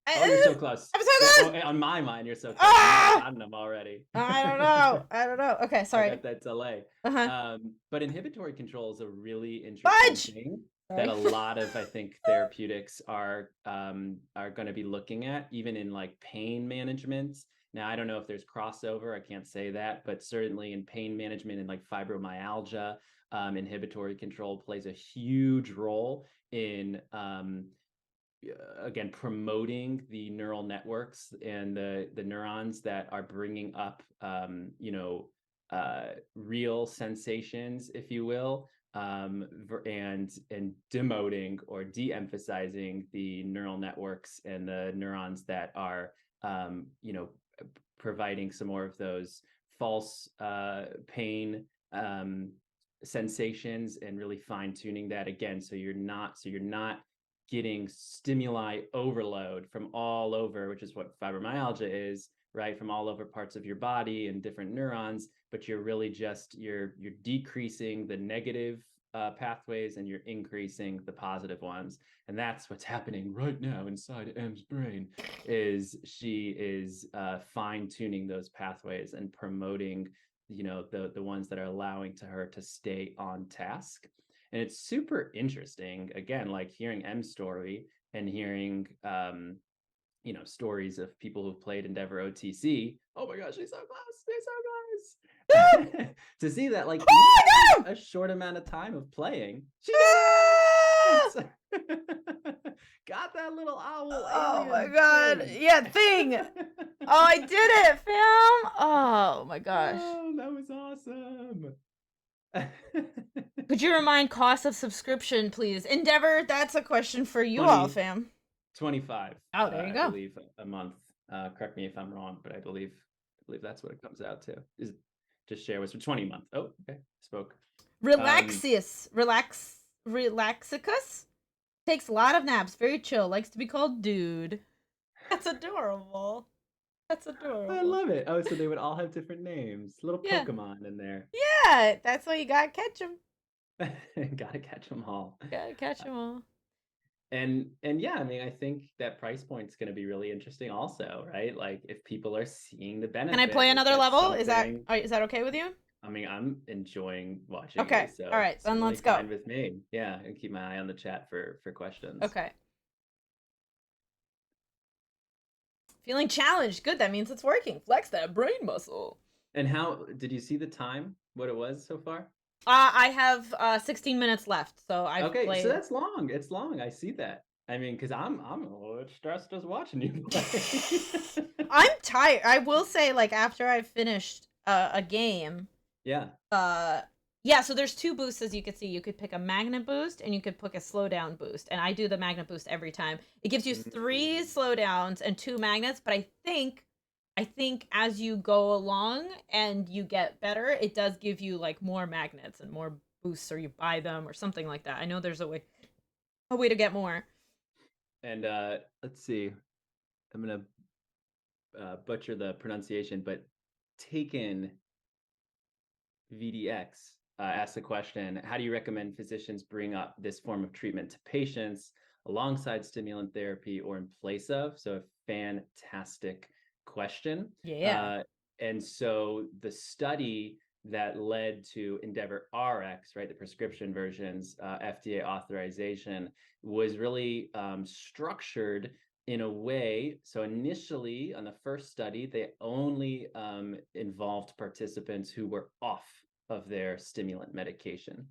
Oh, you're so close. I'm so Oh, close. on my mind, you're so close. You might have Ah! gotten them already. I don't know. I don't know. Okay, I sorry. got that delay. Uh-huh. But inhibitory control is a really interesting Fudge. thing that Sorry. a lot of, I think, therapeutics are going to be looking at, even in like pain management. Now, I don't know if there's crossover. I can't say that, but certainly in pain management and like fibromyalgia, inhibitory control plays a huge role in again promoting the neural networks and the neurons that are bringing up real sensations, if you will, and demoting or de-emphasizing the neural networks and the neurons that are providing some more of those false pain sensations, and really fine tuning that again so you're not getting stimuli overload from all over, which is what fibromyalgia is, right? From all over parts of your body and different neurons, but you're really just you're decreasing the negative pathways and you're increasing the positive ones. And that's what's happening right now inside M's brain. Is she is fine tuning those pathways and promoting the ones that are allowing to her to stay on task. And it's super interesting, again, like hearing M's story and hearing stories of people who've played EndevourOTC. Oh my gosh, she's so close, she's so close. To see that, like, Oh even a short amount of time of playing, she my did it. Got that little owl Oh my alien god. thing. Yeah, thing. Oh, I did it, fam. Oh my gosh. Oh, that was awesome. Could you remind cost of subscription, please? Endeavor, that's a question for you all, 20 fam. 25, Oh, there you I go. believe, a month. Correct me if I'm wrong, but I believe that's what it comes out to. Is just share was for 20 month. Oh, okay. Spoke. Relaxicus takes a lot of naps, very chill, likes to be called dude. That's adorable. That's I adorable. love it. Oh, so they would all have different names. Little Yeah. Pokemon in there. Yeah, that's why you gotta catch them. Gotta catch them all. Gotta catch them all. And yeah, I mean, I think that price point's going to be really interesting also, right? Like if people are seeing the Can I play benefit, if another that's level? something. Is that okay with you? I mean, I'm enjoying watching you, Okay. All so right, then certainly let's go. fine with me. Yeah, and keep my eye on the chat for questions. Okay. Feeling challenged. Good. That means it's working. Flex that brain muscle. And how did you see the time? What it was so far? I have 16 minutes left, so I've Okay, so played. that's long. It's long. I see that. I mean, because I'm a little stressed just watching you play. I'm tired. I will say, like after I finished a game, Yeah. Yeah, so there's 2 boosts as you could see. You could pick a magnet boost and you could pick a slowdown boost, and I do the magnet boost every time. It gives you 3 Mm. slowdowns and 2 magnets, but I think as you go along and you get better, it does give you, like, more magnets and more boosts, or you buy them or something like that. I know there's a way to get more. And let's see, I'm gonna butcher the pronunciation, but taken VDX asked the question, how do you recommend physicians bring up this form of treatment to patients alongside stimulant therapy or in place of? So a fantastic question. Yeah. Uh, and so the study that led to EndevourRx, right, the prescription versions, FDA authorization, was really structured in a way. So initially, on the first study, they only involved participants who were off of their stimulant medication.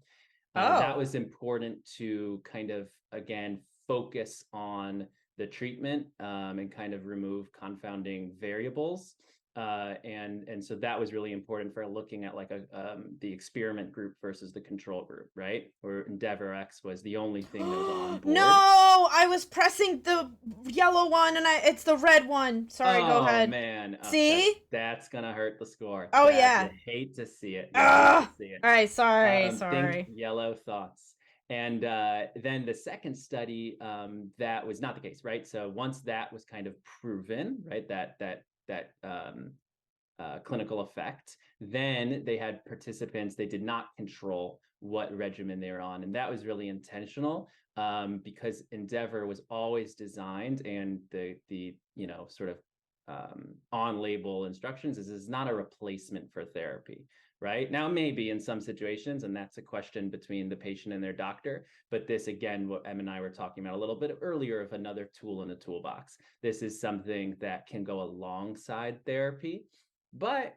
That Oh. was important to kind of, again, focus on the treatment and kind of remove confounding variables. And so that was really important for looking at like the experiment group versus the control group, right? Where EndevourX was the only thing that was on board. No, I was pressing the yellow one and it's the red one. Sorry, go Oh ahead. man, See? that's gonna hurt the score. Oh That you yeah. hate to see it. You hate to Ah. see it. All right, sorry, Think sorry. yellow thoughts. And then the second study, that was not the case, right? So once that was kind of proven, right, that clinical effect. Then they had participants, they did not control what regimen they were on. And that was really intentional because Endeavor was always designed, and the sort of on-label instructions is not a replacement for therapy. Right now, maybe in some situations, and that's a question between the patient and their doctor. But this, again, what Em and I were talking about a little bit earlier of another tool in the toolbox. This is something that can go alongside therapy, but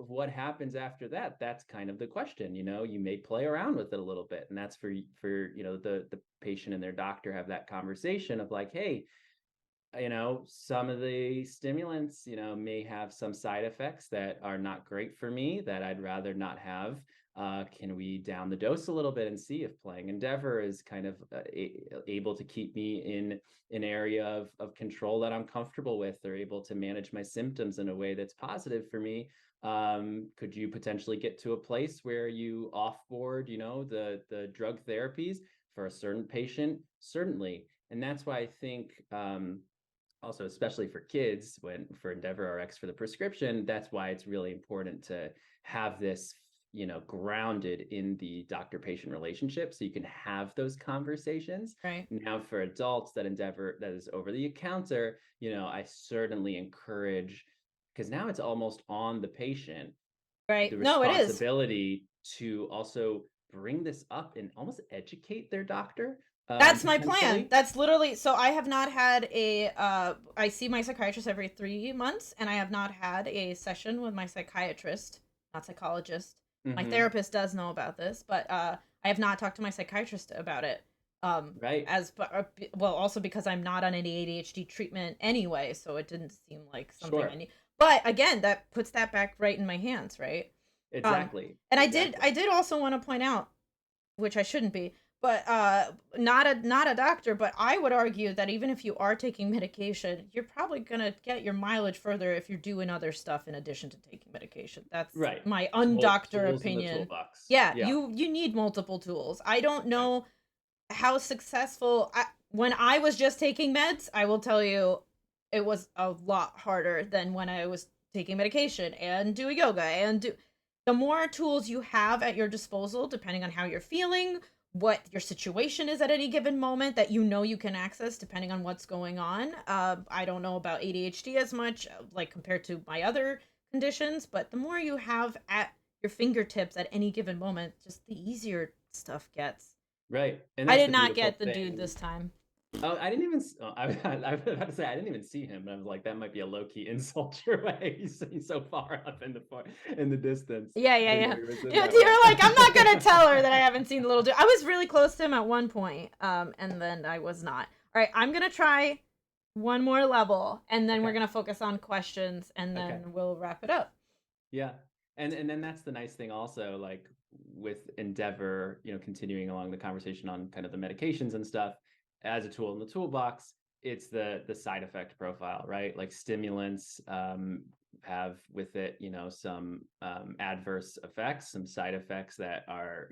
what happens after that, that's kind of the question. You may play around with it a little bit, and that's for the patient and their doctor have that conversation of like, hey, some of the stimulants, may have some side effects that are not great for me that I'd rather not have. Can we down the dose a little bit and see if playing Endeavor is kind of able to keep me in an area of control that I'm comfortable with, or able to manage my symptoms in a way that's positive for me? Could you potentially get to a place where you offboard, the drug therapies for a certain patient? Certainly. And that's why I think also, especially for kids, when for EndevourRx for the prescription, that's why it's really important to have this grounded in the doctor patient relationship, so you can have those conversations. Right. Now for adults, that Endeavor that is over the counter, I certainly encourage, because now it's almost on the patient, the Right. No, it is. responsibility to also bring this up and almost educate their doctor, That's my plan. potentially. That's literally, so I have not had I see my psychiatrist every 3 months, and I have not had a session with my psychiatrist, not psychologist. My Hmm. therapist does know about this, but I have not talked to my psychiatrist about it. Right. Well, also because I'm not on any ADHD treatment anyway, so it didn't seem like something I Sure. need. But again, that puts that back right in my hands, right? Um, Exactly. and I Exactly. did also want to point out, which I shouldn't be, but not a doctor, but I would argue that even if you are taking medication, you're probably gonna get your mileage further if you're doing other stuff in addition to taking medication. That's Right. my undoctor Tools in the opinion. toolbox. Yeah, Yeah. you need multiple tools. I don't Right. know how successful when I was just taking meds, I will tell you it was a lot harder than when I was taking medication and doing yoga and do the more tools you have at your disposal, depending on how you're feeling, what your situation is at any given moment, that you can access depending on what's going on. I don't know about ADHD as much, like compared to my other conditions, but the more you have at your fingertips at any given moment, just the easier stuff gets. Right. And I that's did the not beautiful get the dude thing. this time. Oh, I didn't even. I was about to say I didn't even see him, but I was like, that might be a low key insult your way. He's so far up in the distance. Yeah, I yeah, didn't know yeah. he was in Yeah, that one. you're like, I'm not gonna tell her that I haven't seen the little dude. I was really close to him at one point, and then I was not. All right, I'm gonna try one more level, and then we're Okay. gonna focus on questions, and Okay. then we'll wrap it up. Yeah. And then that's the nice thing also, like with Endeavor, continuing along the conversation on kind of the medications and stuff, as a tool in the toolbox, it's the side effect profile, right? Like stimulants have with it, some adverse effects, some side effects that are,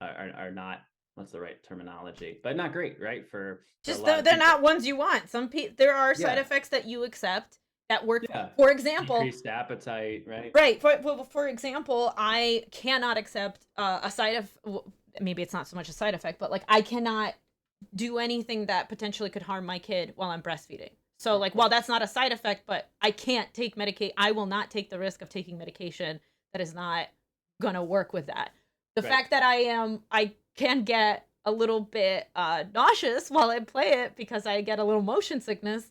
are not, what's the right terminology, but not great, right? For a Just lot of they're people. not ones you want. There are side Yeah. effects that you accept that work. Yeah. For example, Decreased appetite, right? right. For example, I cannot accept a side of maybe it's not so much a side effect, but like I cannot do anything that potentially could harm my kid while I'm breastfeeding. So like while that's not a side effect, but I can't take medication. I will not take the risk of taking medication that is not gonna work with that. The Right. fact that I can get a little bit nauseous while I play it because I get a little motion sickness,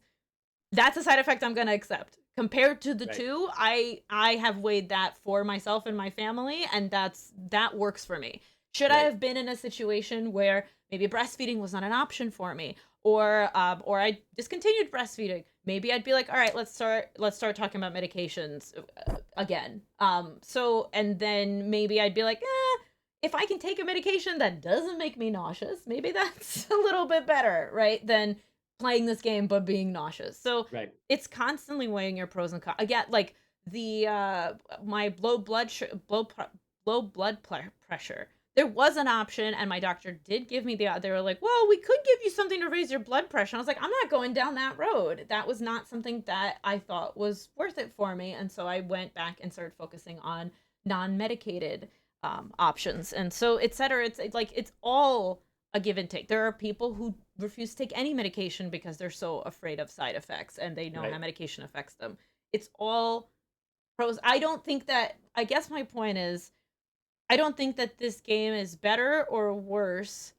that's a side effect I'm gonna accept. Compared to the Right. two, I have weighed that for myself and my family, and that works for me. Should I Right. have been in a situation where maybe breastfeeding was not an option for me, or I discontinued breastfeeding, maybe I'd be like, all right, let's start talking about medications again. So and then maybe I'd be like, if I can take a medication that doesn't make me nauseous, maybe that's a little bit better, right? Than playing this game but being nauseous. So Right. it's constantly weighing your pros and cons. Again, like the my low pressure. There was an option, and my doctor did give me the. They were like, "Well, we could give you something to raise your blood pressure." And I was like, "I'm not going down that road. That was not something that I thought was worth it for me." And so I went back and started focusing on non-medicated options, and so et cetera. It's like it's all a give and take. There are people who refuse to take any medication because they're so afraid of side effects and they know how Right. medication affects them. It's all pros. I don't think that, I guess my point is, I don't think that this game is better or worse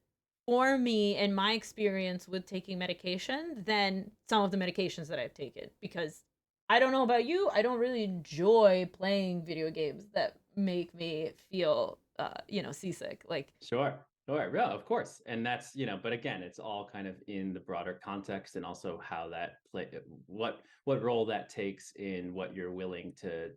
for me in my experience with taking medication than some of the medications that I've taken, because I don't know about you, I don't really enjoy playing video games that make me feel seasick. Like Sure. Sure. Yeah, of course. And that's, but again, it's all kind of in the broader context and also how that play, what role that takes in what you're willing to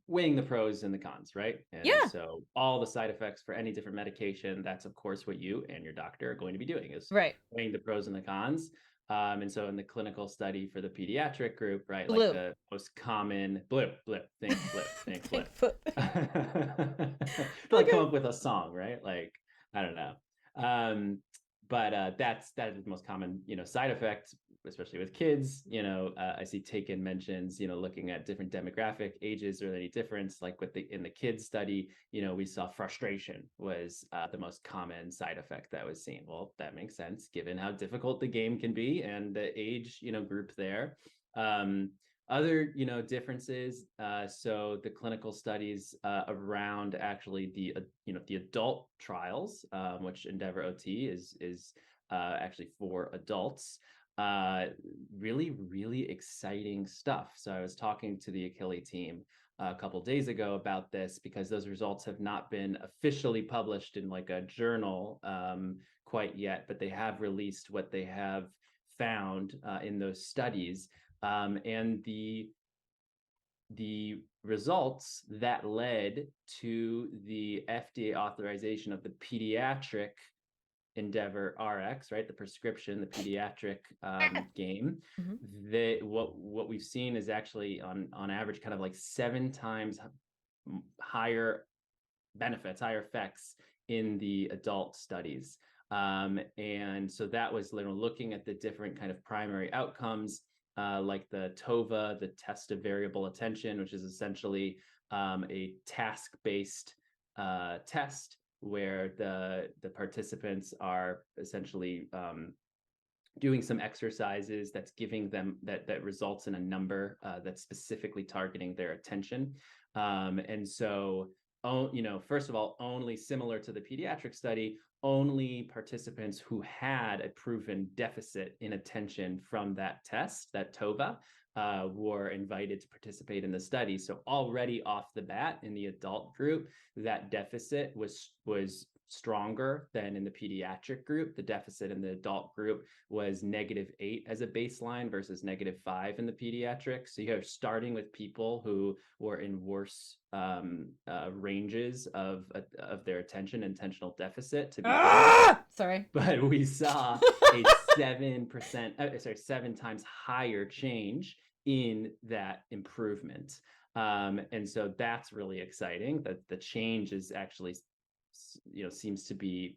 weighing the pros and the cons, right? And yeah, so all the side effects for any different medication, that's of course what you and your doctor are going to be doing is right. weighing the pros and the cons. And so in the clinical study for the pediatric group, right, like Blue. the most common think blip. Bigfoot. Like come Okay. up with a song, right? Like, I don't know. Um, but that is the most common, side effect, especially with kids. I see Taken mentions, looking at different demographic ages, or any difference. Like in the kids study, we saw frustration was the most common side effect that was seen. Well, that makes sense given how difficult the game can be and the age, group there. Um, Other, differences. So the clinical studies around actually the adult trials, which EndevourOT is actually for adults. Uh, Really, really exciting stuff. So I was talking to the Achilles team a couple days ago about this because those results have not been officially published in like a journal quite yet, but they have released what they have found in those studies, and the results that led to the FDA authorization of the pediatric Endeavor RX, right? The prescription, the pediatric game. Mhm. What we've seen is actually on average kind of like 7 times higher benefits, higher effects in the adult studies. And so that was looking at the different kind of primary outcomes, like the TOVA, the test of variable attention, which is essentially a task-based test where the participants are essentially doing some exercises that's giving them that results in a number that's specifically targeting their attention. And so, first of all, only similar to the pediatric study, only participants who had a proven deficit in attention from that test, that TOVA, were invited to participate in the study. So already off the bat in the adult group, that deficit was stronger than in the pediatric group. The deficit in the adult group was -8 as a baseline versus -5 in the pediatric. So you're starting with people who were in worse ranges of their attentional deficit to begin with. Sorry. But we saw a 7%, 7 times higher change in that improvement. And so that's really exciting that the change is actually, seems to be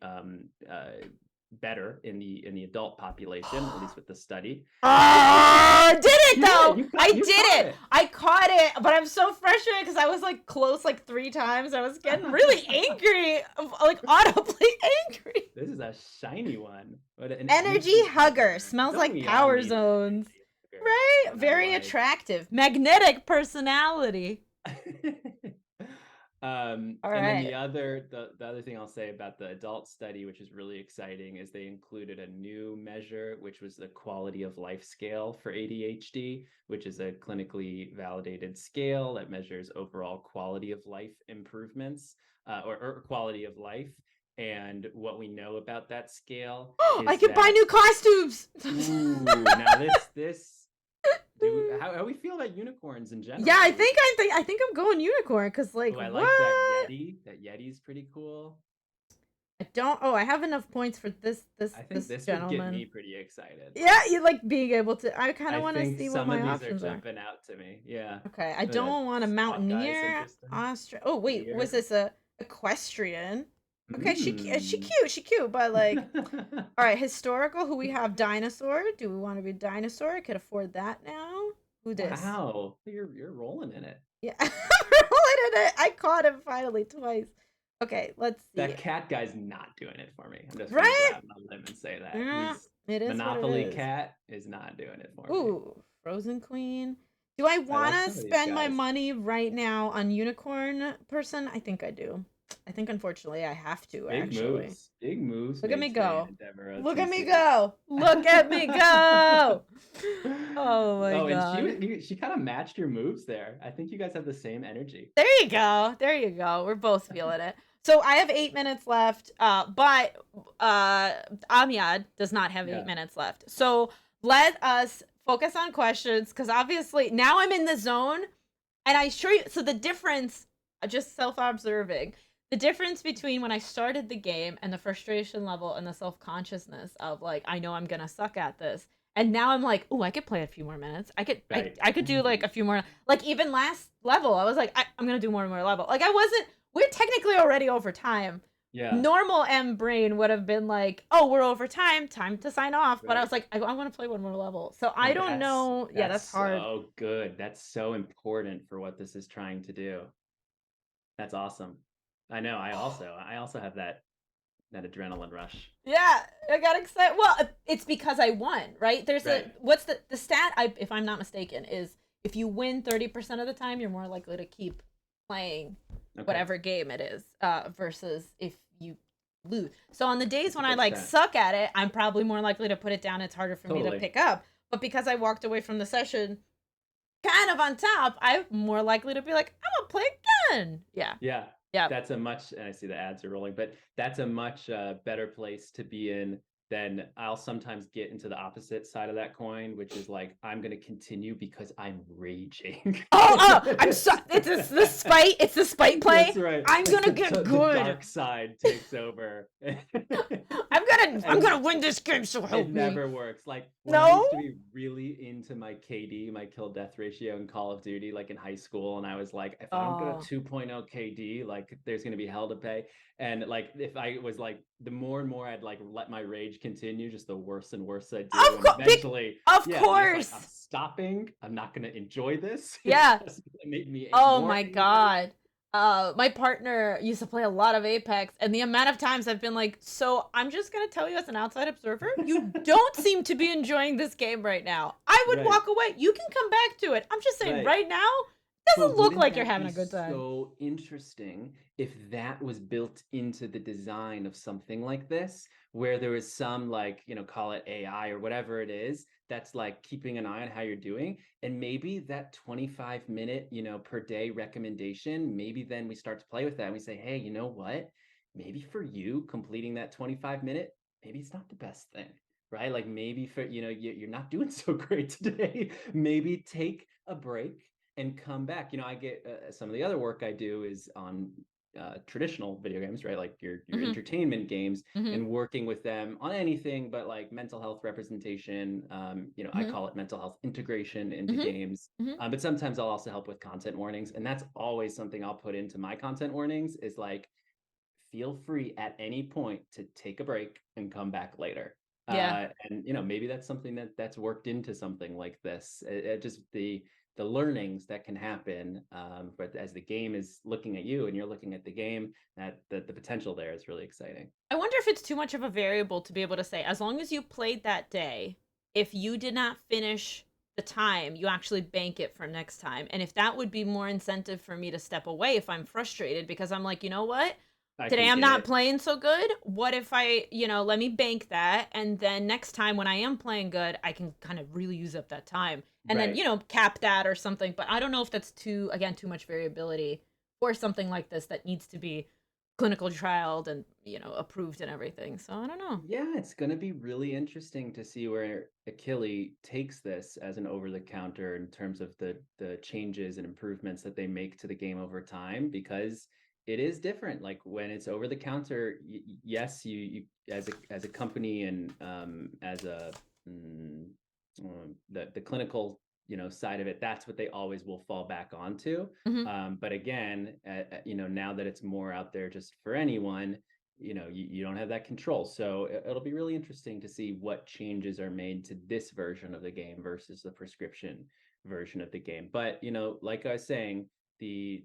better in the adult population, at least with the study. I did it though. You I did did it. it. I caught it, but I'm so frustrated because I was like close like 3 times. I was getting really angry, like audibly angry. This is a shiny one. What an Energy hugger. Smells Don't like we all power need an zones. energy hugger Right? in our Very life? attractive. Magnetic personality. All And then right. the other thing I'll say about the adult study, which is really exciting, is they included a new measure, which was the quality of life scale for ADHD, which is a clinically validated scale that measures overall quality of life improvements, or quality of life. And what we know about that scale I is can buy that, new costumes. now this how we feel about unicorns in general? Yeah, I think I'm going unicorn because like I what? like that Yeti. That Yeti's pretty cool. I don't. Oh, I have enough points for I think this this would get me gentleman. pretty excited. Yeah, you like being able to. I kind of I want to think see what some my of these are options are. jumping out to me. Yeah. Okay, I The don't want a SWAT guy's mountaineer. interesting. Oh wait, was Deer. this a equestrian? Okay, she Mm. cute, but like, all right, historical. Who we have? Dinosaur. Do we want to be dinosaur? I could afford that now. Who this? Wow. You're rolling in it. Yeah, rolling in it. I caught him finally twice. Okay, let's see. That cat guy's not doing it for me. I'm just gonna go Right? out on a limb and say that. Yeah, He's it is what it Monopoly is. cat is not doing it for me. Ooh, Frozen Queen. Do I I want like to some of these spend my guys. money right now on unicorn person? I think I do. I think unfortunately I have to Big actually. moves. Big moves Look at made me today in go. Endeavor Look at me OTC. go. Look at me go. Oh my Oh, and god. she kind of matched your moves there. I think you guys have the same energy. There you go. There you go. We're both feeling it. So I have 8 minutes left, but Amiad does not have eight Yeah. minutes left. So let us focus on questions because obviously now I'm in the zone, and I assure you. So the difference, just self-observing, the difference between when I started the game and the frustration level and the self-consciousness of like I know I'm gonna suck at this, and now I'm like, oh, I could play a few more minutes. Right. I could do like a few more. Like even last level, I was like, I'm gonna do more and more level. Like I wasn't. We're technically already over time. Yeah. Normal M brain would have been like, oh, we're over time. Time to sign off. But I was Right. like, I want to play one more level. So I And don't know. Yeah, that's that's hard. so good. That's so important for what this is trying to do. That's awesome. I know. I also have that adrenaline rush. Yeah, I got excited. Well, it's because I won, right? There's a Right. what's the stat? I if I'm not mistaken, is if you win 30% of the time, you're more likely to keep playing Okay. whatever game it is, versus if you lose. So on the days That's a when I good like stat. suck at it, I'm probably more likely to put it down. It's harder for me to Totally. pick up. But because I walked away from the session kind of on top, I'm more likely to be like, I'm gonna play again. Yeah, Yeah. yeah. That's a much, and I see the ads are rolling, but that's a much better place to be in than I'll sometimes get into the opposite side of that coin, which is like, I'm going to continue because I'm raging. I'm so. It's the spite. It's the spite play. That's right. I'm gonna get The good. dark side takes over. I'm And gonna win this game. So help it me. never works. Like when I No. used to be really into my KD, my kill death ratio in Call of Duty, like in high school, and I was like, if I don't get a 2.0 KD, like there's gonna be hell to pay. And like if I was like, the more and more I'd like let my rage continue, just the worse and worse I do. And eventually, Of yeah, course. I'm stopping. I'm not gonna enjoy this. Yeah. It's just gonna make me Oh more my angry. god. My partner used to play a lot of Apex, and the amount of times I've been like, so I'm just gonna tell you as an outside observer, you don't seem to be enjoying this game right now. I would Right. walk away. You can come back to it. I'm just saying right now, doesn't look like you're having a good time. So interesting if that was built into the design of something like this, where there is some like, call it AI or whatever it is, that's like keeping an eye on how you're doing. And maybe that 25-minute, per day recommendation, maybe then we start to play with that and we say, hey, you know what? maybe for you completing that 25-minute, maybe it's not the best thing, right? Like maybe for, you're not doing so great today. Maybe take a break and come back. I get some of the other work I do is on traditional video games, right? Like your Hmm. entertainment games, Hmm. and working with them on anything but like mental health representation. I Hmm. call it mental health integration into Hmm. games. Hmm. But sometimes I'll also help with content warnings, and that's always something I'll put into my content warnings is like, feel free at any point to take a break and come back later. Yeah. And maybe that's something that's worked into something like this. Just the learnings that can happen, but as the game is looking at you and you're looking at the game, that the potential there is really exciting. I wonder if it's too much of a variable to be able to say, as long as you played that day, if you did not finish the time, you actually bank it for next time. And if that would be more incentive for me to step away if I'm frustrated because I'm like, you know what? I Today can I'm get not it. playing so good. What if I, let me bank that. And then next time when I am playing good, I can kind of really use up that time. And then, Right. cap that or something. But I don't know if that's again, too much variability for something like this that needs to be clinical trialed and approved and everything. So I don't know. Yeah, it's going to be really interesting to see where Achille takes this as an over the counter in terms of the changes and improvements that they make to the game over time, because it is different. Like when it's over the counter, yes, you as a company and as a mm, the clinical side of it, that's what they always will fall back onto. Hmm. But again, now that it's more out there just for anyone, you don't have that control. So it'll be really interesting to see what changes are made to this version of the game versus the prescription version of the game. But like I was saying, the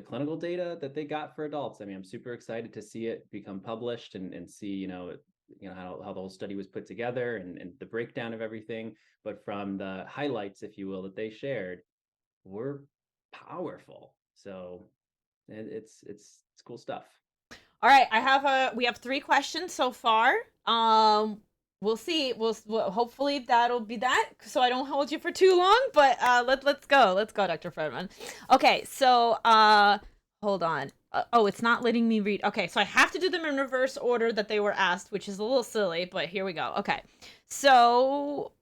clinical data that they got for adults, I mean, I'm super excited to see it become published and see how the whole study was put together and the breakdown of everything. But from the highlights, if you will, that they shared, were powerful. So it's cool stuff. All right, we have 3 questions so far. We'll see. Hopefully that'll be that, so I don't hold you for too long. But let's go. Let's go, Dr. Fredman. Okay, so hold on. Oh, it's not letting me read. Okay, so I have to do them in reverse order that they were asked, which is a little silly, but here we go. Okay, so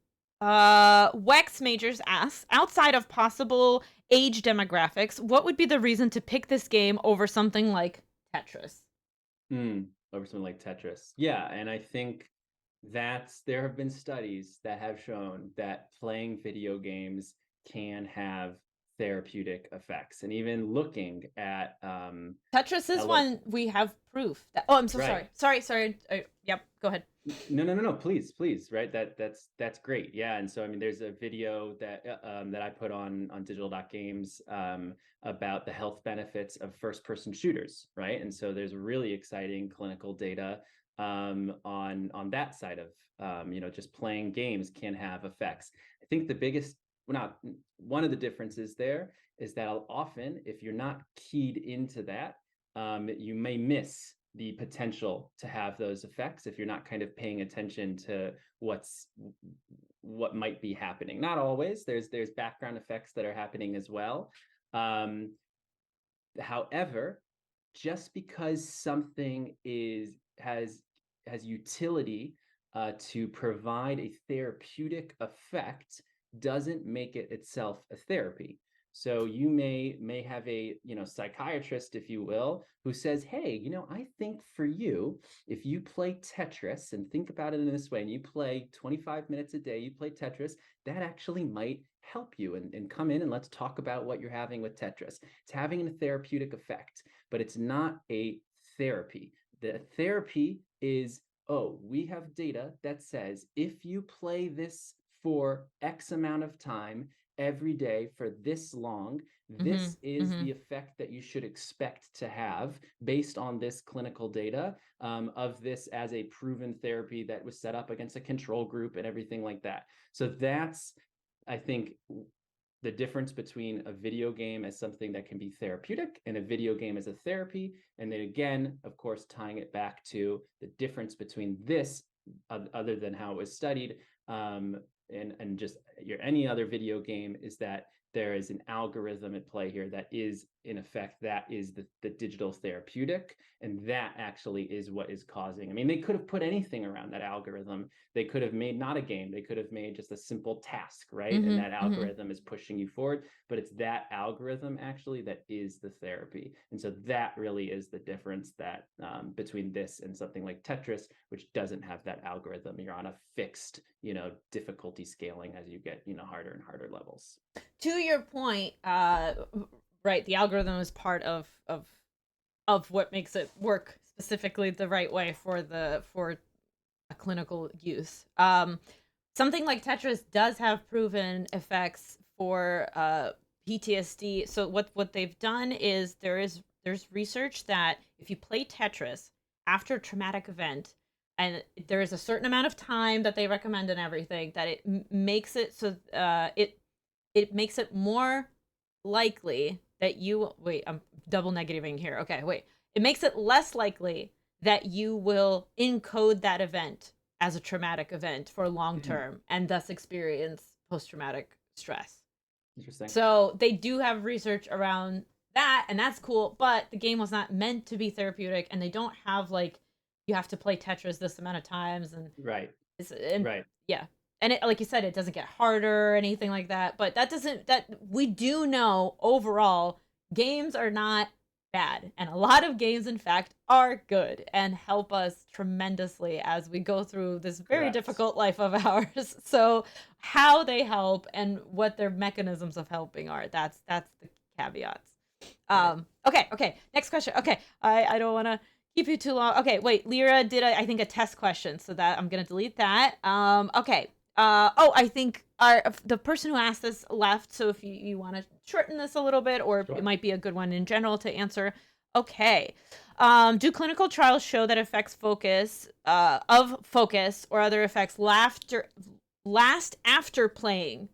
Wex Majors asks, outside of possible age demographics, what would be the reason to pick this game over something like Tetris? Over something like Tetris. Yeah, and I think there have been studies that have shown that playing video games can have therapeutic effects, and even looking at Tetris is one we have proof that. Oh, I'm so right. sorry. Sorry. Yep. Go ahead. No, please, right? That's great. Yeah, and so I mean, there's a video that I put on digital.games about the health benefits of first-person shooters, right? And so there's really exciting clinical data on that side of just playing games can have effects. I think the biggest, well, not one of the differences there is that often, if you're not keyed into that, you may miss the potential to have those effects if you're not kind of paying attention to what might be happening. Not always. There's background effects that are happening as well. Um, However, just because something has utility to provide a therapeutic effect doesn't make it itself a therapy. So you may have a psychiatrist, if you will, who says, hey, I think for you, if you play Tetris and think about it in this way, and you play 25 minutes a day, you play Tetris, that actually might help you, and come in and let's talk about what you're having with Tetris. It's having a therapeutic effect, but it's not a therapy. The therapy is, oh, we have data that says if you play this for X amount of time every day for this long, Mm-hmm. this is Mm-hmm. the effect that you should expect to have based on this clinical data of this as a proven therapy that was set up against a control group and everything like that. So that's, I think, the difference between a video game as something that can be therapeutic and a video game as a therapy. And then again, of course, tying it back to the difference between this, other than how it was studied, and just any other video game, is that there is an algorithm at play here that is in effect, that is the digital therapeutic. And that actually is what is causing. I mean, they could have put anything around that algorithm. They could have made not a game, they could have made just a simple task, right? And that Mm-hmm. algorithm is pushing you forward, but it's that algorithm actually that is the therapy. And so that really is the difference that between this and something like Tetris, which doesn't have that algorithm. You're on a fixed, difficulty scaling as you get, harder and harder levels. To your point, right, the algorithm is part of what makes it work specifically the right way for a clinical use. Something like Tetris does have proven effects for PTSD. So what they've done is there's research that if you play Tetris after a traumatic event, and there is a certain amount of time that they recommend and everything, that it makes it so it makes it more likely that you wait, I'm double negativing here. Okay, wait. It makes it less likely that you will encode that event as a traumatic event for long Mm-hmm. term and thus experience post traumatic stress. Interesting. So they do have research around that, and that's cool. But the game was not meant to be therapeutic, and they don't have like you have to play Tetris this amount of times, Right. and Right. yeah, and it, like you said, it doesn't get harder or anything like that. But that doesn't that we do know overall games are not bad, and a lot of games, in fact, are good and help us tremendously as we go through this very Correct. difficult life of ours. So how they help and what their mechanisms of helping are, that's the caveats. Right. Okay, next question. Okay, I don't want to keep you too long. Okay, wait, Lyra did I think a test question, so that I'm gonna delete that. Okay. Oh, I think the person who asked this left, so if you want to shorten this a little bit, or it Sure. might be a good one in general to answer. Okay. Do clinical trials show that effects of focus or other effects last after playing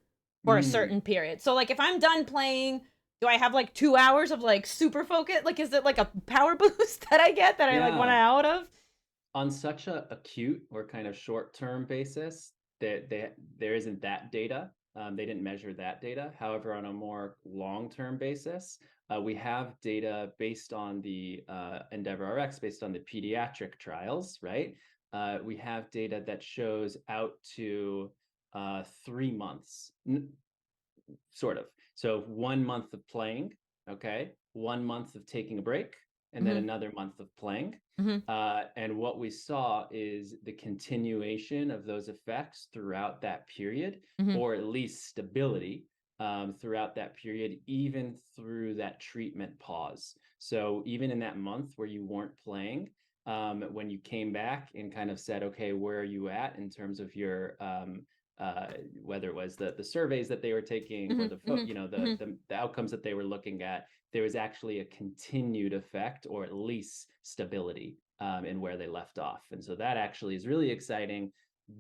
for a Mm. certain period? So like if I'm done playing, do I have like 2 hours of like super focus? Like is it like a power boost that I get that I like want Yeah. out of? On such a acute or kind of short-term basis, there isn't that data. They didn't measure that data. However, on a more long-term basis, we have data based on the EndevourRx, based on the pediatric trials, right? We have data that shows out to 3 months, sort of. So 1 month of playing, okay, 1 month of taking a break, and then Mm-hmm. another month of playing. Mm-hmm. And what we saw is the continuation of those effects throughout that period, Mm-hmm. or at least stability throughout that period, even through that treatment pause. So even in that month where you weren't playing, when you came back and kind of said, okay, where are you at in terms of your uh, whether it was the surveys that they were taking or Mm-hmm. Mm-hmm. the outcomes that they were looking at, there was actually a continued effect or at least stability in where they left off. And so that actually is really exciting.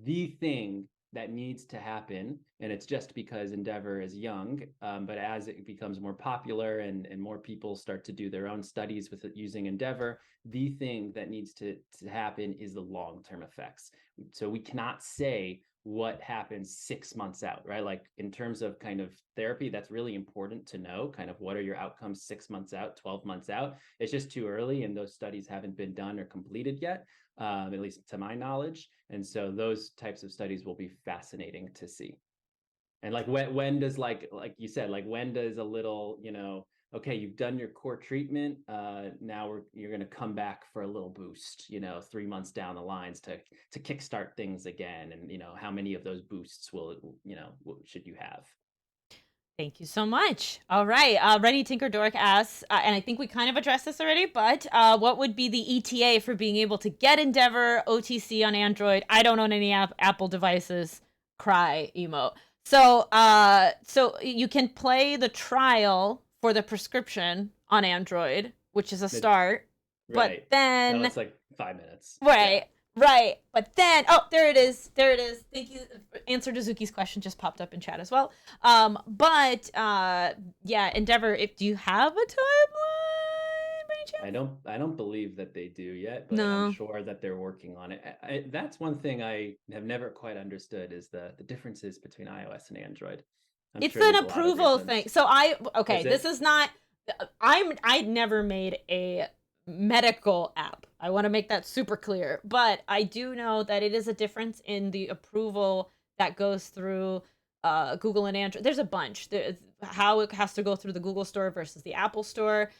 The thing that needs to happen, and it's just because Endeavor is young, but as it becomes more popular and more people start to do their own studies with it using Endeavor, the thing that needs to happen is the long-term effects. So we cannot say what happens 6 months out, right? Like in terms of kind of therapy, that's really important to know kind of what are your outcomes 6 months out, 12 months out. It's just too early, and those studies haven't been done or completed yet, at least to my knowledge. And so those types of studies will be fascinating to see. And like when does like you said, like when does a little, okay, you've done your core treatment, now you're going to come back for a little boost, 3 months down the lines to kickstart things again, and how many of those boosts will should you have? Thank you so much. All right. Rennie Tinker Dork asks, and I think we kind of addressed this already, but what would be the ETA for being able to get Endeavor OTC on Android? I don't own any Apple devices. Cry emote. So you can play the trial for the prescription on Android, which is a It, start. But right. No, then that's like 5 minutes. Yeah. right, right. But then, oh, there it is. There it is. Thank you. Answer to Zuki's question just popped up in chat as well. Yeah, Endeavor, if do you have a timeline by any chance? I don't believe that they do yet, but I'm No. sure that they're working on it. That's one thing I have never quite understood is the differences between iOS and Android. I'm It's sure an there's a lot of approval thing. reasons. So I okay, Is this it? is not I never made a medical app. I want to make that super clear. But I do know that it is a difference in the approval that goes through Google and Android. There's a bunch. There's how it has to go through the Google store versus the Apple store.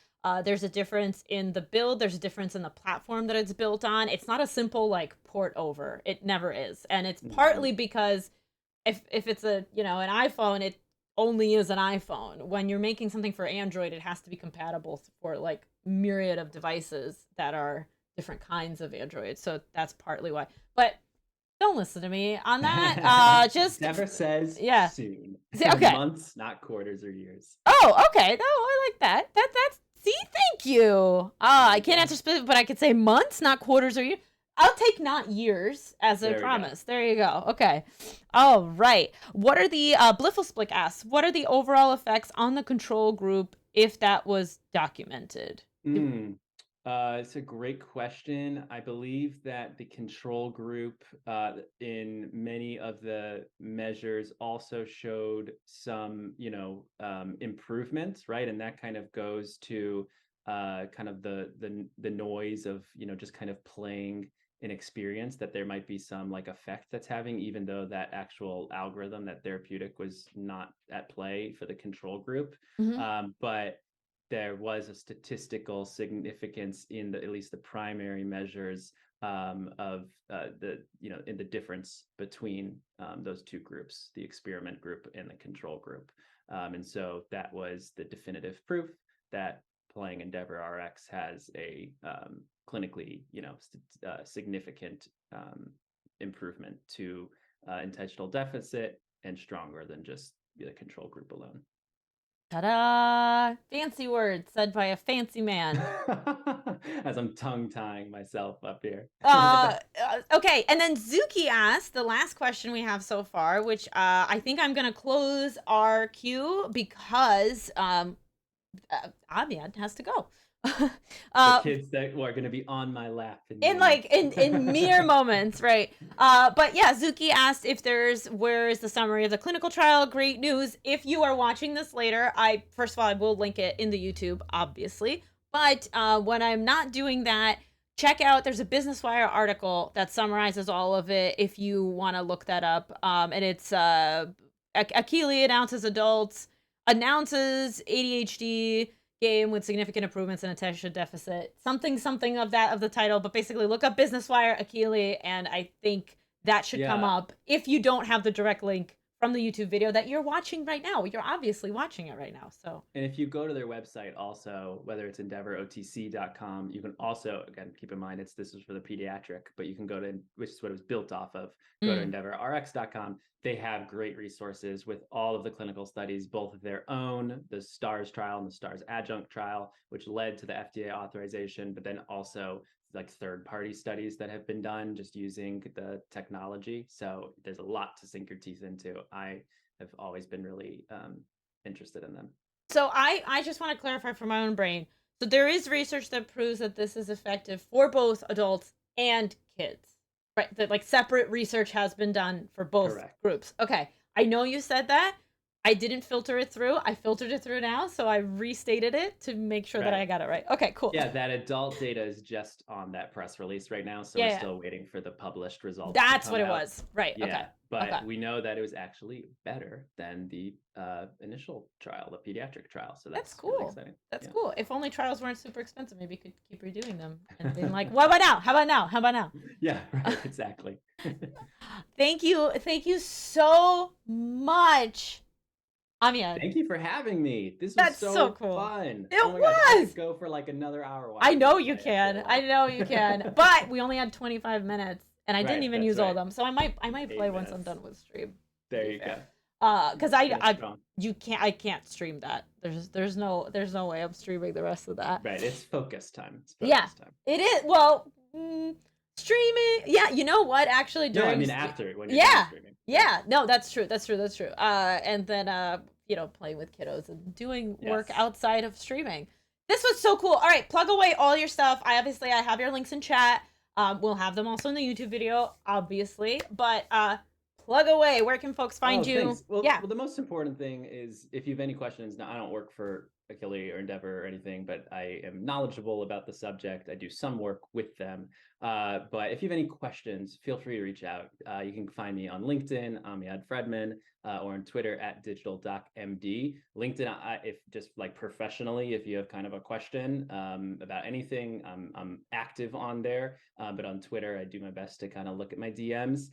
There's a difference in the build. There's a difference in the platform that it's built on. It's not a simple like port over. It never is. And it's Mhm. partly because if it's a, an iPhone, it only is an iPhone. When you're making something for Android, it has to be compatible for like myriad of devices that are different kinds of Android. So that's partly why. But don't listen to me on that. Deborah says Yeah. soon. Okay. Months, not quarters or years. Oh, okay. No, I like that. That's see, thank you. There I you can't go. answer specific, but I could say months, not quarters or years. I'll take not years as a There we go. promise. There you go. Okay. All right. What are the Blifflesplick asks? What are the overall effects on the control group if that was documented? Mm. It's a great question. I believe that the control group in many of the measures also showed some, improvements, right? And that kind of goes to kind of the noise of, just kind of playing an experience that there might be some like effect that's having, even though that actual algorithm, that therapeutic was not at play for the control group. Mm-hmm. But there was a statistical significance in at least the primary measures of in the difference between those two groups, the experiment group and the control group. And so that was the definitive proof that playing EndevourRx has a clinically, significant improvement to intentional deficit and stronger than just the control group alone. Ta-da! Fancy words said by a fancy man. As I'm tongue tying myself up here. Okay, and then Zuki asked the last question we have so far, which I think I'm gonna close our queue because Amiad has to go. The uh, kids that are going to be on my lap in in like moments. in mere moments, right? But yeah, Zuki asked if where is the summary of the clinical trial. Great news. If you are watching this later, I first of all I will link it in the YouTube, obviously. But when I'm not doing that, check out there's a Business Wire article that summarizes all of it if you want to look that up. And it's Akili announces ADHD game with significant improvements in attention deficit. Something of the title, but basically look up Business Wire Akili, and I think that should come Yeah. up if you don't have the direct link from the YouTube video that you're watching right now. You're obviously watching it right now. So And if you go to their website also, whether it's EndevourOTC.com, you can also, again, keep in mind this is for the pediatric, but you can go to, which is what it was built off of, go to mm. EndevourRx.com. They have great resources with all of the clinical studies, both of their own, the STARS trial and the STARS adjunct trial, which led to the FDA authorization, but then also like third-party studies that have been done just using the technology. So there's a lot to sink your teeth into. I have always been really interested in them. So I just want to clarify for my own brain. So there is research that proves that this is effective for both adults and kids. Right? That like separate research has been done for both Correct. groups. Okay. I know you said that. I didn't filter it through. I filtered it through now, so I restated it to make sure that Right. I got it right. Okay, cool. Yeah, that adult data is just on that press release right now, so Yeah, we're yeah. still waiting for the published results to That's come what it out. was. Right. Okay. Yeah, Okay. but we know that it was actually better than the initial trial, the pediatric trial. So That's that's really cool. exciting. That's Yeah. cool. If only trials weren't super expensive, maybe you could keep redoing them and being like, what about now? How about now? How about now? Yeah, right, exactly. Thank you. Thank you so much, Amiad. Thank you for having me. This was That's so so cool. fun. It Oh my gosh, I was. could go for like another hour I watching you know you play. I feel can. I like. know you can. But we only had 25 minutes and I didn't Right, even that's use all of right. them. So I might play once I'm 8 minutes. done with stream, to There be you go. fair. Cuz Finish I strong. you can't I can't stream that. There's no way I'm streaming the rest of that. Right, it's focus time. It's Yeah. focus time. It is. Well, streaming. Yeah, you know what? Actually No, I during mean after when you're done yeah. streaming. Yeah. Yeah. No, that's true. That's true. That's true. And then playing with kiddos and doing work Yes. outside of streaming. This was so cool. All right, plug away all your stuff. I have your links in chat. We'll have them also in the YouTube video, obviously. But plug away. Where can folks find Oh, you? thanks. Well, Yeah. the most important thing is if you have any questions. Now, I don't work for Achille or Endeavor or anything, but I am knowledgeable about the subject. I do some work with them. But if you have any questions, feel free to reach out. You can find me on LinkedIn, Amiad Fredman, or on Twitter at digitaldocmd. LinkedIn, if just like professionally, if you have kind of a question about anything, I'm active on there. But on Twitter, I do my best to kind of look at my DMs.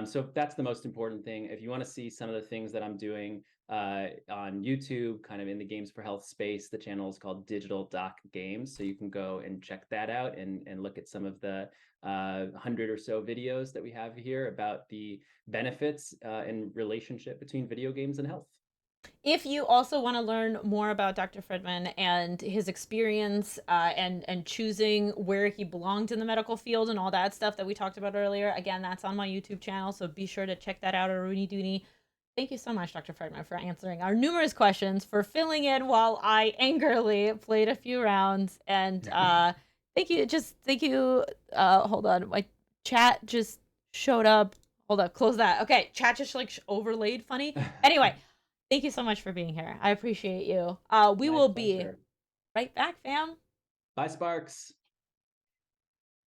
So that's the most important thing. If you want to see some of the things that I'm doing on YouTube, kind of in the Games for Health space, the channel is called Digital Doc Games. So you can go and check that out and look at some of the 100 or so videos that we have here about the benefits and relationship between video games and health. If you also want to learn more about Dr. Fredman and his experience and choosing where he belonged in the medical field and all that stuff that we talked about earlier, again, that's on my YouTube channel, so be sure to check that out, a Rooney Dooney. Thank you so much, Dr. Fredman, for answering our numerous questions, for filling in while I angrily played a few rounds, and thank you. Thank you. Hold on, my chat just showed up. Hold up, close that. Okay, chat just like overlaid funny. Anyway. Thank you so much for being here. I appreciate you. We My will be pleasure. right back, fam. Bye, Sparks.